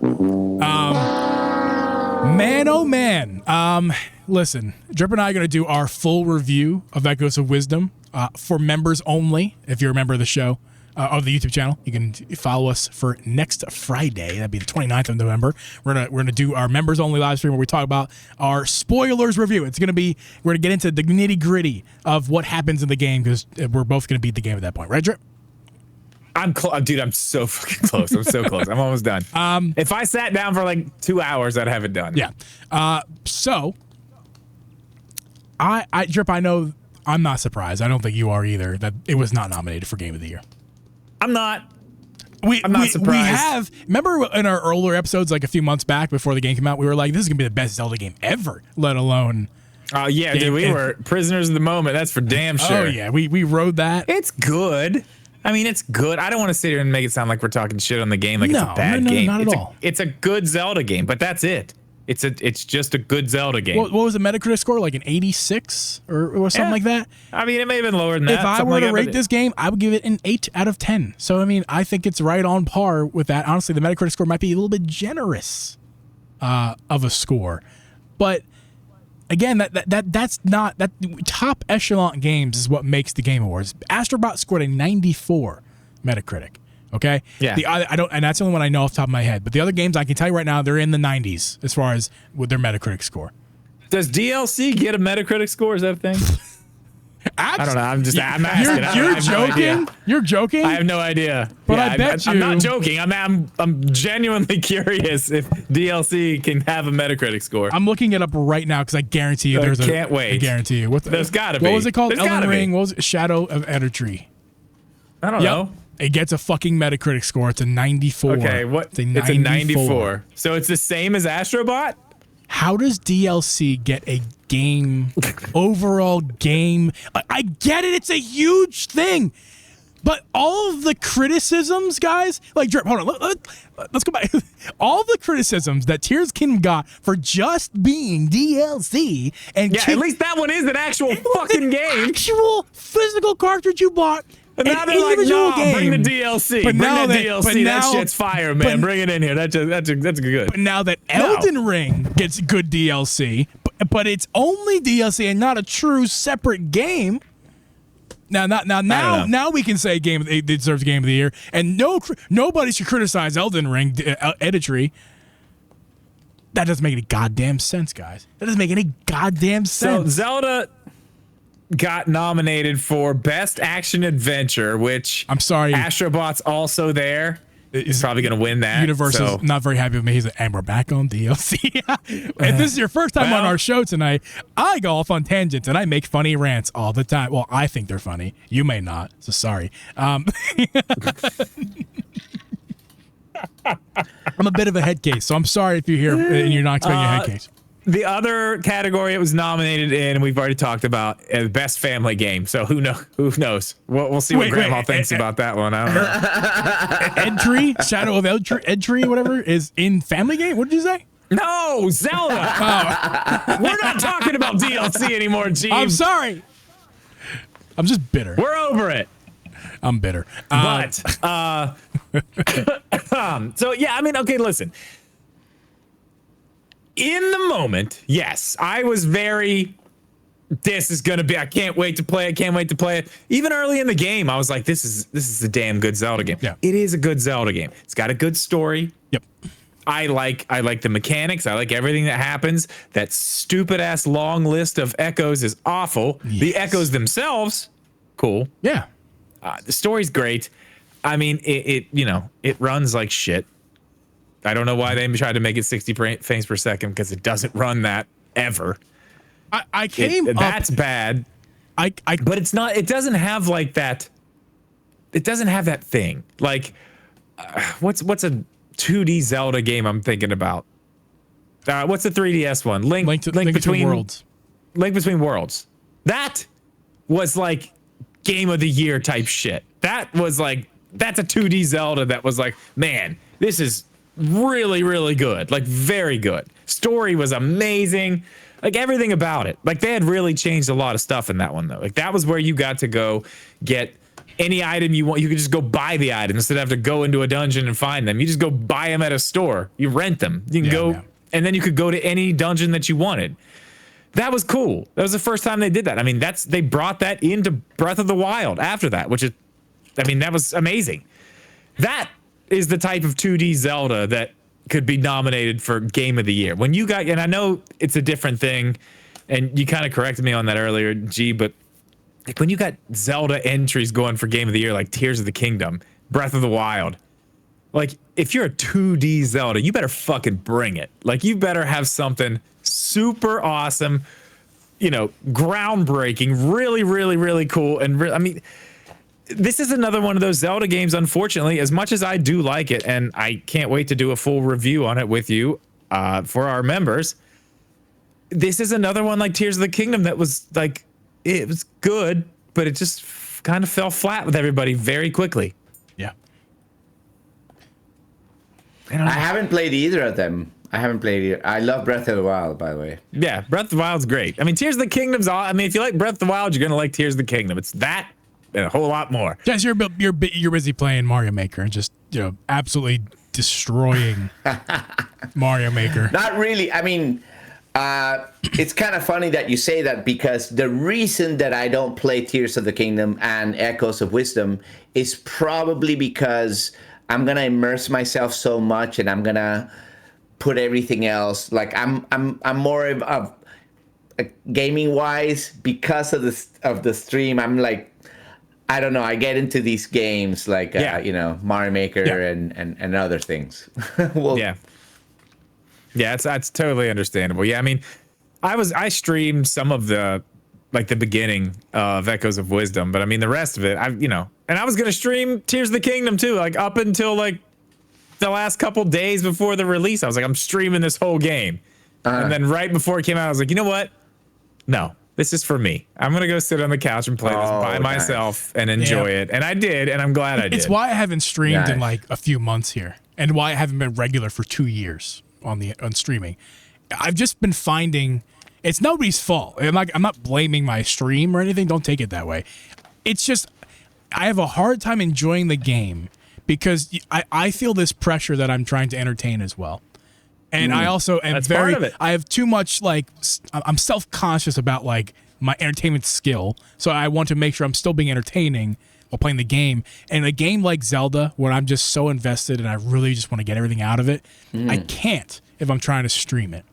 Man, oh man. Listen, Drip and I are going to do our full review of Echoes of Wisdom for members only. If you're a member of the show, of the YouTube channel, you can follow us for next Friday. That'd be the 29th of November. We're gonna do our members only live stream where we talk about our spoilers review. We're gonna get into the nitty gritty of what happens in the game, because we're both gonna beat the game at that point, right, Drip? Dude, I'm so fucking close. I'm so close. I'm almost done. If I sat down for like 2 hours, I'd have it done. Yeah. So I Drip, I know I'm not surprised. I don't think you are either, that it was not nominated for Game of the Year. I'm not. I'm not surprised. Remember in our earlier episodes, like a few months back before the game came out, we were like, this is going to be the best Zelda game ever, let alone. Yeah, dude, we were prisoners of the moment. That's for damn sure. Oh, yeah. We rode that. It's good. I mean, it's good. I don't want to sit here and make it sound like we're talking shit on the game like it's a bad game. Not at all. It's a good Zelda game, but that's it. It's just a good Zelda game. What was the Metacritic score? Like an 86 or something like that? I mean, it may have been lower than that. If I were to rate this game, I would give it an 8 out of 10. So, I mean, I think it's right on par with that. Honestly, the Metacritic score might be a little bit generous of a score. But, again, that's not... that top echelon games is what makes the Game Awards. Astrobot scored a 94 Metacritic. Okay. Yeah. I don't, and that's the only one I know off the top of my head. But the other games, I can tell you right now, they're in the 90s as far as with their Metacritic score. Does DLC get a Metacritic score? Is that a thing? I don't know. I'm asking. You're joking. You're joking. I have no idea. But I bet you. I'm not joking. I'm genuinely curious if DLC can have a Metacritic score. I'm looking it up right now because I guarantee you there's can't wait. I guarantee you. There's got to be. What was it called? There's Elden Ring. What was it? Shadow of Edertree. I don't know. It gets a fucking Metacritic score. It's a 94. Okay, what? It's a 94. So it's the same as Astrobot? How does DLC get a game, overall game? I get it. It's a huge thing. But all of the criticisms, guys, like Drip, hold on, let's go back. All the criticisms that Tears of the Kingdom got for just being DLC, and at least that one is an actual fucking game. Actual physical cartridge you bought. And now they're like, no, bring the DLC. Bring that DLC. That shit's fire, man. Bring it in here. That's good. But now that Elden Ring gets good DLC, but it's only DLC and not a true separate game. Now we can say it deserves Game of the Year, and nobody should criticize Elden Ring editry. That doesn't make any goddamn sense, guys. That doesn't make any goddamn sense. So Zelda got nominated for Best Action Adventure, which I'm sorry, Astrobot's also there. He's probably going to win that. Universal's not very happy with me. He's like, and we're back on DLC. If this is your first time on our show tonight, I go off on tangents and I make funny rants all the time. Well, I think they're funny. You may not, so sorry. I'm a bit of a head case, so I'm sorry if you're here and you're not expecting a head case. The other category it was nominated in, we've already talked about, best family game. So who knows? We'll see what Grandma thinks about that one. I don't know. Edtree, Shadow of Edtree, whatever, is in family game. What did you say? No, Zelda. We're not talking about DLC anymore, Gene. I'm sorry. I'm just bitter. We're over it. I'm bitter. But so yeah, I mean, okay, listen. In the moment, yes, I was very, this is going to be, I can't wait to play it. Even early in the game, I was like, this is a damn good Zelda game. Yeah. It is a good Zelda game. It's got a good story. Yep. I like the mechanics. I like everything that happens. That stupid ass long list of echoes is awful. Yes. The echoes themselves, cool. Yeah. The story's great. I mean, it runs like shit. I don't know why they tried to make it 60 frames per second, because it doesn't run that ever. I came up. That's bad. But it's not. It doesn't have like that. It doesn't have that thing. Like, what's a 2D Zelda game I'm thinking about? What's the 3DS one? Link Between Worlds. Link Between Worlds. That was like Game of the Year type shit. That was like, that's a 2D Zelda that was like, man, this is really, really good. Like, very good. Story was amazing. Like, everything about it. Like, they had really changed a lot of stuff in that one, though. Like, that was where you got to go get any item you want. You could just go buy the item instead of have to go into a dungeon and find them. You just go buy them at a store. You rent them. You can and then you could go to any dungeon that you wanted. That was cool. That was the first time they did that. I mean, they brought that into Breath of the Wild after that, which is, I mean, that was amazing. That is the type of 2D Zelda that could be nominated for Game of the Year. When you got, and I know it's a different thing, and you kind of corrected me on that earlier, G, but like when you got Zelda entries going for Game of the Year, like Tears of the Kingdom, Breath of the Wild, like if you're a 2D Zelda, you better fucking bring it. Like, you better have something super awesome, groundbreaking, really, really, really cool. And I mean, this is another one of those Zelda games, unfortunately, as much as I do like it, and I can't wait to do a full review on it with you for our members. This is another one like Tears of the Kingdom that was like, it was good, but it just kind of fell flat with everybody very quickly. Yeah. I haven't played either of them. I love Breath of the Wild, by the way. Yeah, Breath of the Wild's great. I mean, Tears of the Kingdom's all, I mean, if you like Breath of the Wild, you're going to like Tears of the Kingdom. It's that and a whole lot more. Guys, you're busy playing Mario Maker and just, absolutely destroying Mario Maker. Not really. I mean, it's kind of funny that you say that, because the reason that I don't play Tears of the Kingdom and Echoes of Wisdom is probably because I'm going to immerse myself so much, and I'm going to put everything else. Like, I'm more of gaming wise, because of the stream. I'm like, I don't know. I get into these games like Mario Maker and other things. That's totally understandable. Yeah, I mean, I streamed some of the beginning of Echoes of Wisdom, but I mean the rest of it, and I was gonna stream Tears of the Kingdom too, like up until like the last couple days before the release. I was like, I'm streaming this whole game, and then right before it came out, I was like, you know what? No, This is for me. I'm gonna go sit on the couch and play this by myself and enjoy it. And I did, and I'm glad I did. It's why I haven't streamed in like a few months here, and why I haven't been regular for 2 years on streaming. I've just been finding it's nobody's fault. I'm not blaming my stream or anything. Don't take it that way. It's just I have a hard time enjoying the game because I feel this pressure that I'm trying to entertain as well. And I also am part of it. I have too much I'm self-conscious about like my entertainment skill. So I want to make sure I'm still being entertaining while playing the game. And a game like Zelda, where I'm just so invested and I really just want to get everything out of it, I can't if I'm trying to stream it.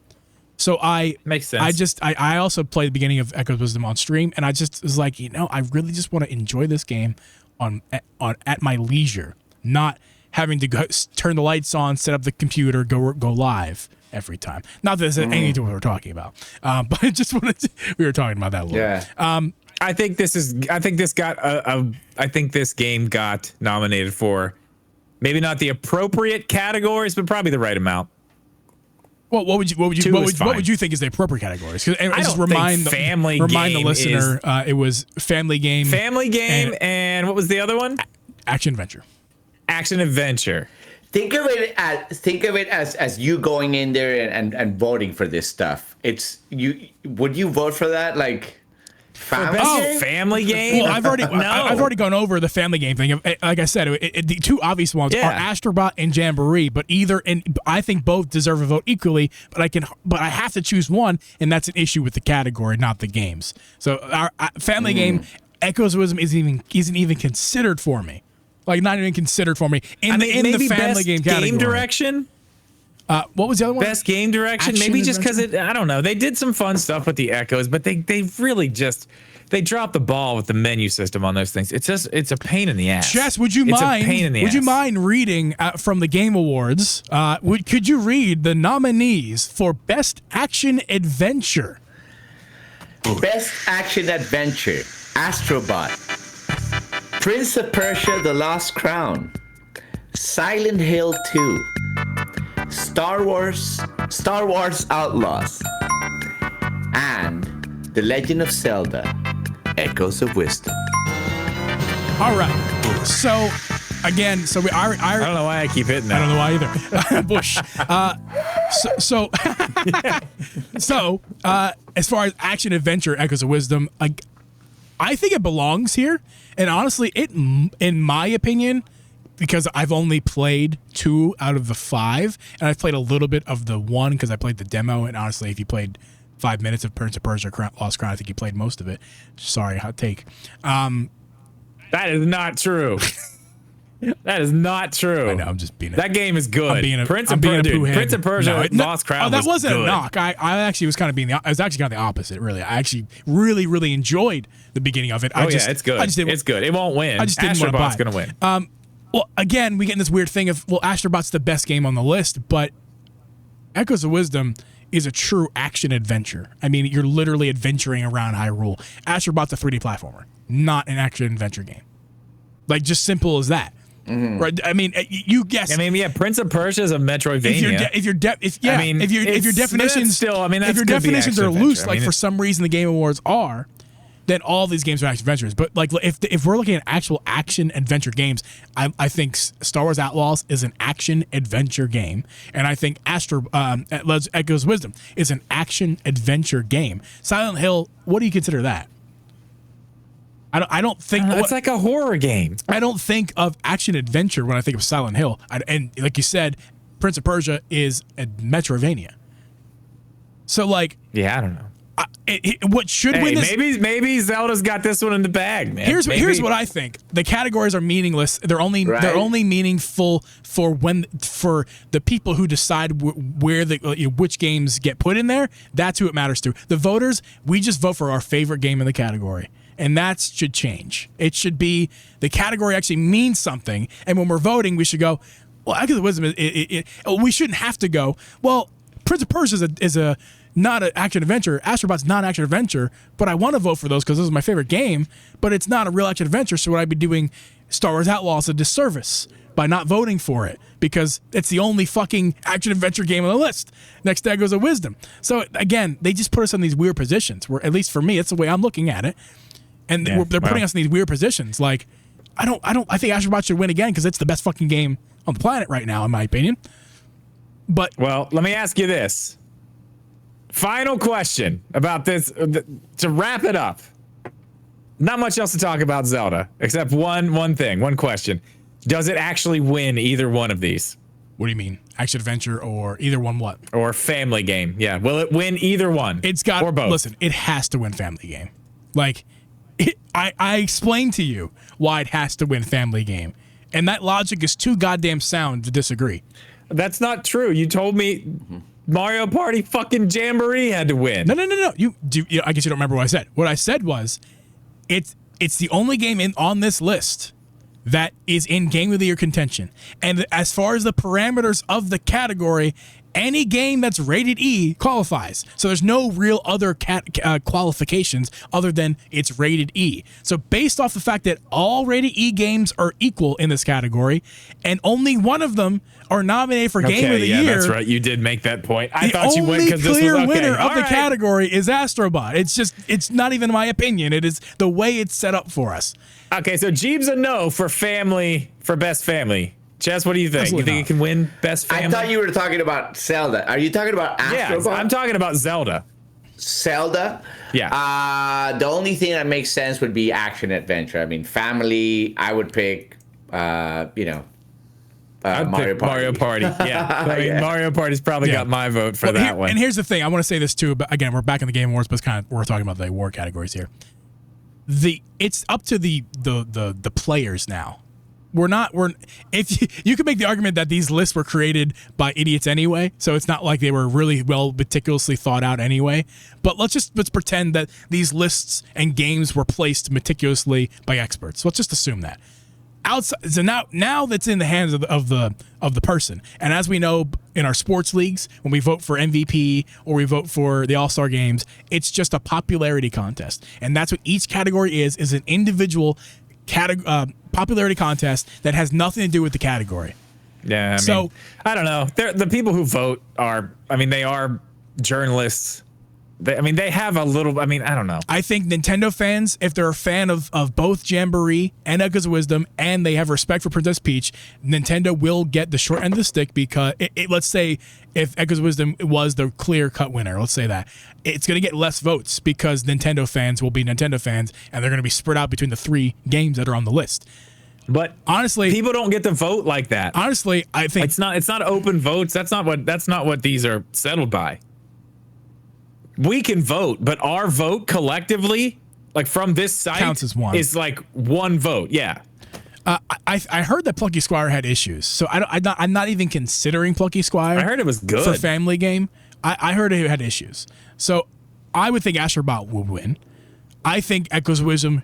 So makes sense. I also played the beginning of Echoes of Wisdom on stream, and I just was like, I really just want to enjoy this game at my leisure, not having to turn the lights on, set up the computer, go live every time. Not that there's anything to what we're talking about, but I just wanted to, we were talking about that a little. Yeah. I think this game got nominated for maybe not the appropriate categories, but probably the right amount. Well, what would you think is the appropriate categories? I don't remind the listener. It was family game, and what was the other one? Action adventure. Action adventure. Think of it as you going in there and voting for this stuff. It's you. Would you vote for that? Like family game? Well, I've already gone over the family game thing. Like I said, the two obvious ones are Astrobot and Jamboree. But I think both deserve a vote equally. But I have to choose one, and that's an issue with the category, not the games. So our family game, Echoes of Wisdom, isn't even considered for me. Like not even considered for me in the family game category. Game direction. What was the other one? Best game direction. Action maybe just because adventure? I don't know. They did some fun stuff with the Echoes, but they really just dropped the ball with the menu system on those things. It's a pain in the ass. Jess, would you mind reading from the Game Awards? Could you read the nominees for Best Action Adventure? Best Action Adventure: Astrobot, Prince of Persia: The Lost Crown, Silent Hill 2, Star Wars Outlaws, and The Legend of Zelda: Echoes of Wisdom. All right. So again, I don't know why I keep hitting that. I don't know why either. Bush. So as far as action adventure, Echoes of Wisdom, I think it belongs here. And honestly, in my opinion, because I've only played 2 out of the 5, and I've played a little bit of the 1 because I played the demo. And honestly, if you played 5 minutes of Prince of Persia: Lost Crown, I think you played most of it. Sorry, hot take. That is not true. That is not true. I know. I'm just being. That game is good. Prince of Persia: Lost Crown. That wasn't good. a knock. I actually was kind of being. I was actually kind of the opposite. Really, I actually really, really enjoyed the beginning of it. It's good. It's good. It won't win. I just didn't want to buy. Astrobot's going to win. Well, again, we get in this weird thing of Astrobot's the best game on the list, but Echoes of Wisdom is a true action adventure. I mean, you're literally adventuring around Hyrule. Astrobot's a 3D platformer, not an action adventure game. Like, just simple as that. Mm-hmm. Right? I mean, you guess. I mean, yeah, Prince of Persia is a Metroidvania. If your definitions still, I mean, that's if your definitions are loose, I mean, for some reason the Game Awards are, then all these games are action adventures. But like, if we're looking at actual action adventure games, I think Star Wars Outlaws is an action adventure game, and I think Echoes of Wisdom is an action adventure game. Silent Hill, what do you consider that? I don't think it's like a horror game. I don't think of action adventure when I think of Silent Hill. And like you said, Prince of Persia is a Metroidvania. So like, yeah, I don't know. What should win this? Maybe Zelda's got this one in the bag, man. Here's what I think. The categories are meaningless. They're only meaningful for the people who decide which games get put in there. That's who it matters to. The voters, we just vote for our favorite game in the category. And that should change. It should be the category actually means something. And when we're voting, we should go, well, Echoes of Wisdom, we shouldn't have to go, well, Prince of Persia is a not an action adventure. Astrobot's not an action adventure, but I want to vote for those because this is my favorite game, but it's not a real action adventure. So would I be doing Star Wars Outlaws a disservice? by not voting for it because it's the only fucking action adventure game on the list. Next to Echoes of Wisdom. So again, they just put us in these weird positions where, at least for me, it's the way I'm looking at it. And they're putting us in these weird positions. Like, I think Astrobot should win again because it's the best fucking game on the planet right now, in my opinion. But well, let me ask you this. Final question about this to wrap it up. Not much else to talk about Zelda, except one thing, one question. Does it actually win either one of these? What do you mean? Action adventure or either one what? Or family game. Yeah. Will it win either one? It's got, or both? Listen, it has to win family game. Like, I explained to you why it has to win family game. And that logic is too goddamn sound to disagree. That's not true. You told me Mario Party fucking Jamboree had to win. No. I guess you don't remember what I said. What I said was, it's the only game on this list that is in Game of the Year contention. And as far as the parameters of the category, any game that's rated E qualifies. So there's no real other qualifications other than it's rated E. So based off the fact that all rated E games are equal in this category, and only one of them are nominated for Game of the Year. That's right. You did make that point. I thought you went because this was the okay. only clear winner of the right. category is Astrobot. It's not even my opinion. It is the way it's set up for us. Okay, so Jeeb's a no for best family. Chess, what do you think? Absolutely You think it can win best family? I thought you were talking about Zelda. Are you talking about Astrobot? Yeah, I'm talking about Zelda. Zelda? Yeah. The only thing that makes sense would be action adventure. I mean, family, I would pick, I'd Mario pick Party. Mario Party. Yeah. I mean, Mario Party's probably got my vote for that one. And here's the thing. I want to say this too, but again, we're back in the Game Awards, but it's we're talking about the award categories here. It's up to the players now. If you could make the argument that these lists were created by idiots anyway, so it's not like they were really well meticulously thought out anyway. But let's pretend that these lists and games were placed meticulously by experts. Let's just assume that. Outside, so now that's in the hands of the person. And as we know in our sports leagues, when we vote for MVP or we vote for the All-Star games, it's just a popularity contest. And that's what each category is an individual popularity contest that has nothing to do with the category. Yeah, I don't know. The people who vote they are journalists. They have a little. I don't know. I think Nintendo fans, if they're a fan of both Jamboree and Echoes of Wisdom, and they have respect for Princess Peach, Nintendo will get the short end of the stick because let's say if Echoes of Wisdom was the clear-cut winner, let's say that, it's going to get less votes because Nintendo fans will be Nintendo fans, and they're going to be spread out between the 3 games that are on the list. But honestly, people don't get to vote like that. Honestly, I think it's not open votes. That's not what these are settled by. We can vote, but our vote collectively, like from this site, counts as one. Is like one vote. Yeah. I heard that Plucky Squire had issues, so I'm not even considering Plucky Squire. I heard it was good for family game. I heard it had issues, so I would think Astrobot would win. I think Echoes of Wisdom,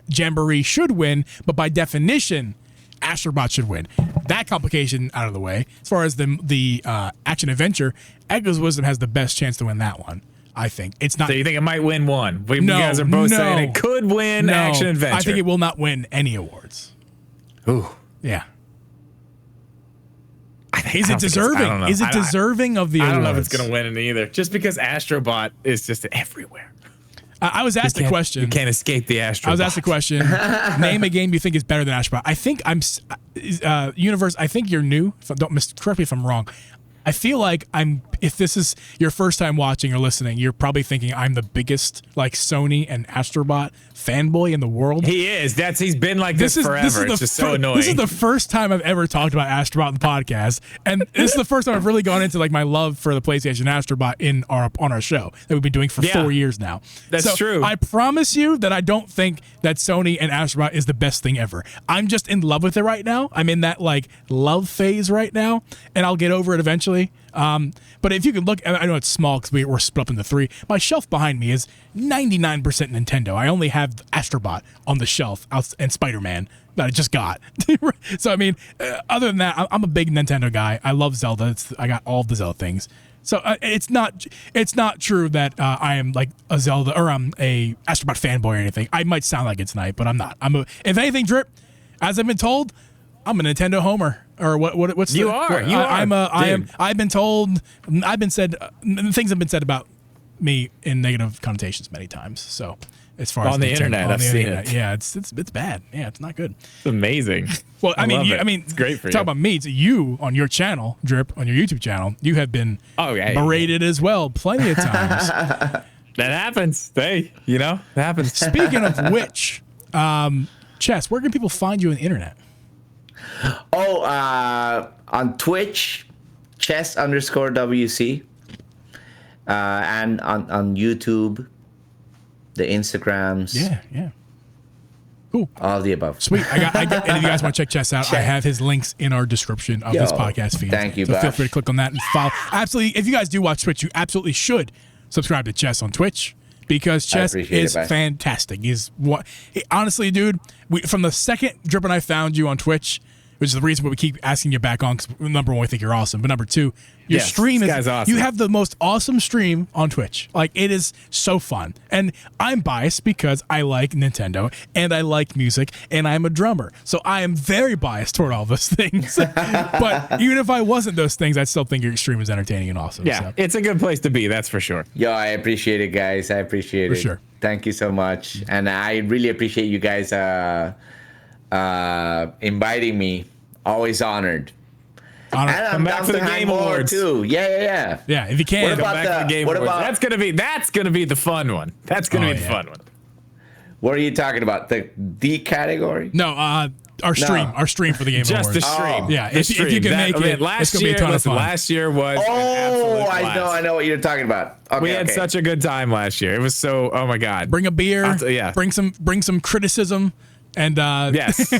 Jamboree should win, but by definition, Astrobot should win. That complication out of the way. As far as the action adventure, Echoes of Wisdom has the best chance to win that one. I think it's not. So you think it might win one? You guys are both saying it could win action adventure. I think it will not win any awards. Ooh, yeah. Is it deserving? Is it deserving of the awards? I don't know if it's going to win it either. Just because Astrobot is just everywhere. I was asked the question. You can't escape the Astrobot. I was asked the question. Name a game you think is better than Astrobot. I think Universe. I think you're new. Correct me if I'm wrong. I feel like if this is your first time watching or listening, you're probably thinking I'm the biggest like Sony and Astrobot fanboy in the world. He is. He's been like this forever. It's just so annoying. This is the first time I've ever talked about Astrobot on the podcast, and this is the first time I've really gone into like my love for the PlayStation Astrobot on our show that we've been doing for 4 years now. That's true. I promise you that I don't think that Sony and Astrobot is the best thing ever. I'm just in love with it right now. I'm in that like love phase right now, and I'll get over it eventually. But if you can look, I know it's small because we're split up into 3. My shelf behind me is 99% Nintendo. I only have Astrobot on the shelf and Spider-Man that I just got. So, other than that, I'm a big Nintendo guy. I love Zelda. I got all of the Zelda things. So it's not true that I am like a Zelda or I'm a Astrobot fanboy or anything. I might sound like it tonight, but I'm not. If anything, Drip, as I've been told, I'm a Nintendo homer, or what's You the, are. what- You I, are. I'm a. I am. Dude. I've been told. I've been said. Things have been said about me in negative connotations many times. So as far as On the Nintendo- internet, on I've the seen internet, it. yeah, it's bad. Yeah, it's not good. It's amazing. Well, I mean, love it. it's great for talk you. about me. It's you on your channel, Drip, on your YouTube channel. You have been berated as well, plenty of times. That happens. Hey, that happens. Speaking of which, Chess, where can people find you on the internet? On Twitch, chess_WC, and on YouTube, the Instagrams. Yeah. Cool. All of the above. Sweet. I got, and if you guys want to check Chess out, I have his links in our description of this podcast feed. Thank you, So feel Bash. free to click on that and follow. Absolutely. If you guys do watch Twitch, you absolutely should subscribe to Chess on Twitch because Chess appreciate it, is Bash. fantastic. Honestly, dude, from the second Drip and I found you on Twitch, which is the reason why we keep asking you back on, because number one, we think you're awesome, but number two, your Yes, stream this is guy's awesome. You have the most awesome stream on Twitch. Like, it is so fun. And I'm biased because I like Nintendo and I like music and I'm a drummer. So I am very biased toward all those things. But even if I wasn't those things, I still think your stream is entertaining and awesome. Yeah, So, it's a good place to be. That's for sure. Yo, I appreciate it, guys. I appreciate it. For sure. Thank you so much. And I really appreciate you guys inviting me. Always honored. honor- And I'm Come back down for to the hang Game more, Awards. too. Yeah. yeah, if you can. What about Back to the Game what Awards. about- That's gonna be the fun one. That's gonna Oh, be the yeah. fun one. What are you talking about? The D category? No, our stream for the Game Just the Awards. stream. Yeah, The if you stream. can make it, last it's gonna be a year, ton of listen, fun. Last year was an Oh, absolute I blast. know what you're talking about. Okay, We had such a good time last year. It was so. Oh my god. Bring a beer. Yeah. Bring some criticism, and Yes.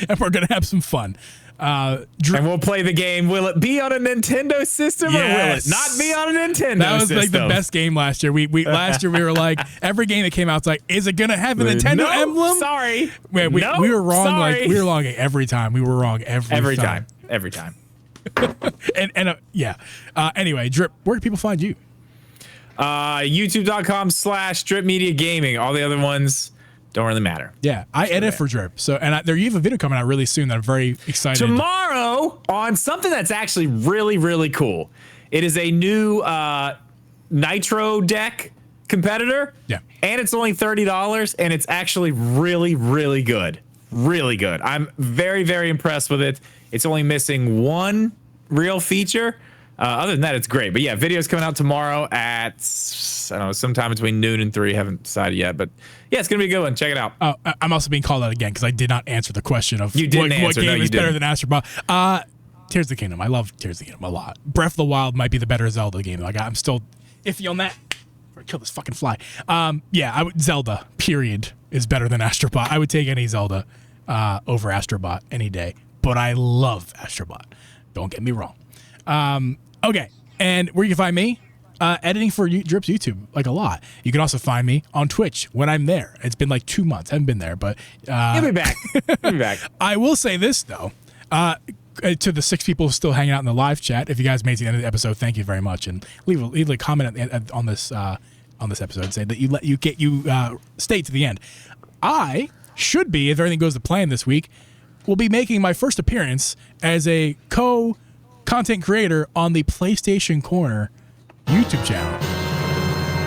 and we're gonna have some fun. Drew, And we'll play the game. Will it be on a Nintendo system or will it Yes. not be on a Nintendo that was system? like the best game last year. We last year we were like every game that came out, it's like, is it gonna have a Nintendo No, emblem? Sorry. We No, were wrong. sorry. Like we were wrong every time. We were wrong every Every time. And yeah. Anyway, Drip, where do people find you? YouTube.com/Drip Media Gaming. All the other ones don't really matter. Yeah, I edit for Drip. So there you have a video coming out really soon that I'm very excited. Tomorrow on something that's actually really, really cool. It is a new Nitro deck competitor. Yeah. And it's only $30 and it's actually really, really good. Really good. I'm very, very impressed with it. It's only missing one real feature. Other than that, it's great. But yeah, video's coming out tomorrow at, I don't know, sometime between noon and 3. Haven't decided yet. But yeah, it's going to be a good one. Check it out. Oh, I'm also being called out again because I did not answer the question of You didn't what answer. game No, you is better didn't. than Astrobot. Tears of the Kingdom. I love Tears of the Kingdom a lot. Breath of the Wild might be the better Zelda game. Like, I'm still iffy on that. Or kill this fucking fly. Yeah, Zelda, period, is better than Astrobot. I would take any Zelda over Astrobot any day. But I love Astrobot. Don't get me wrong. Okay, and where you can find me? Editing for Drip's YouTube, like a lot. You can also find me on Twitch when I'm there. It's been like 2 months. I haven't been there, but He'll be back. He'll be back. I will say this, though. To the 6 people still hanging out in the live chat, if you guys made it to the end of the episode, thank you very much, and leave a comment on this episode and say that you stayed to the end. I should be, if everything goes to plan this week, will be making my first appearance as a content creator on the PlayStation Corner YouTube channel.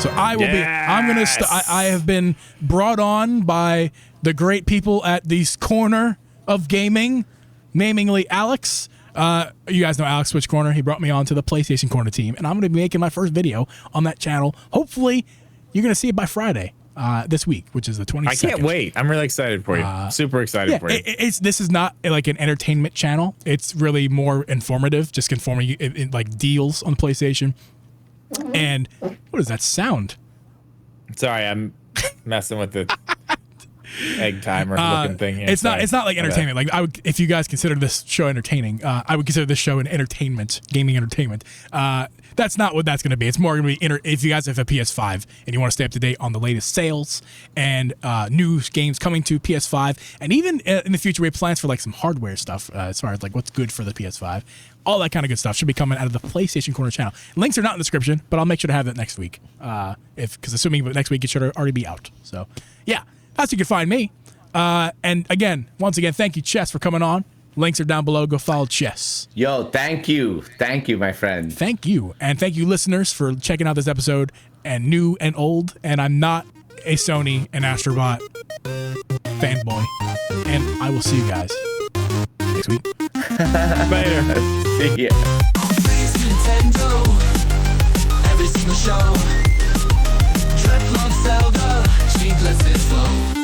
So I will be. I'm gonna. I have been brought on by the great people at the corner of gaming, namely Alex. You guys know Alex Switch Corner. He brought me on to the PlayStation Corner team, and I'm gonna be making my first video on that channel. Hopefully, you're gonna see it by Friday this week, which is the 22nd. I can't wait. I'm really excited for you. Super excited for you. This is not like an entertainment channel. It's really more informative, just informing you in like deals on PlayStation. And what is that sound? Sorry, I'm messing with the egg timer looking thing here. It's not like My bad. entertainment. Like, if you guys consider this show entertaining, I would consider this show an entertainment, gaming entertainment. That's not what that's going to be. It's more going to be if you guys have a PS5 and you want to stay up to date on the latest sales and new games coming to PS5, and even in the future we have plans for like some hardware stuff as far as like what's good for the PS5. All that kind of good stuff should be coming out of the PlayStation Corner channel. Links are not in the description, but I'll make sure to have that next week. Because assuming next week it should already be out. So yeah, that's where you can find me. And again, once again, thank you, Chess, for coming on. Links are down below. Go follow Chess. Yo, thank you. Thank you, my friend. Thank you. And thank you, listeners, for checking out this episode, and new and old. And I'm not a Sony and Astrobot fanboy. And I will see you guys next week. Later. See ya. Nintendo, every single show. Legend of Zelda, sheetless is slow.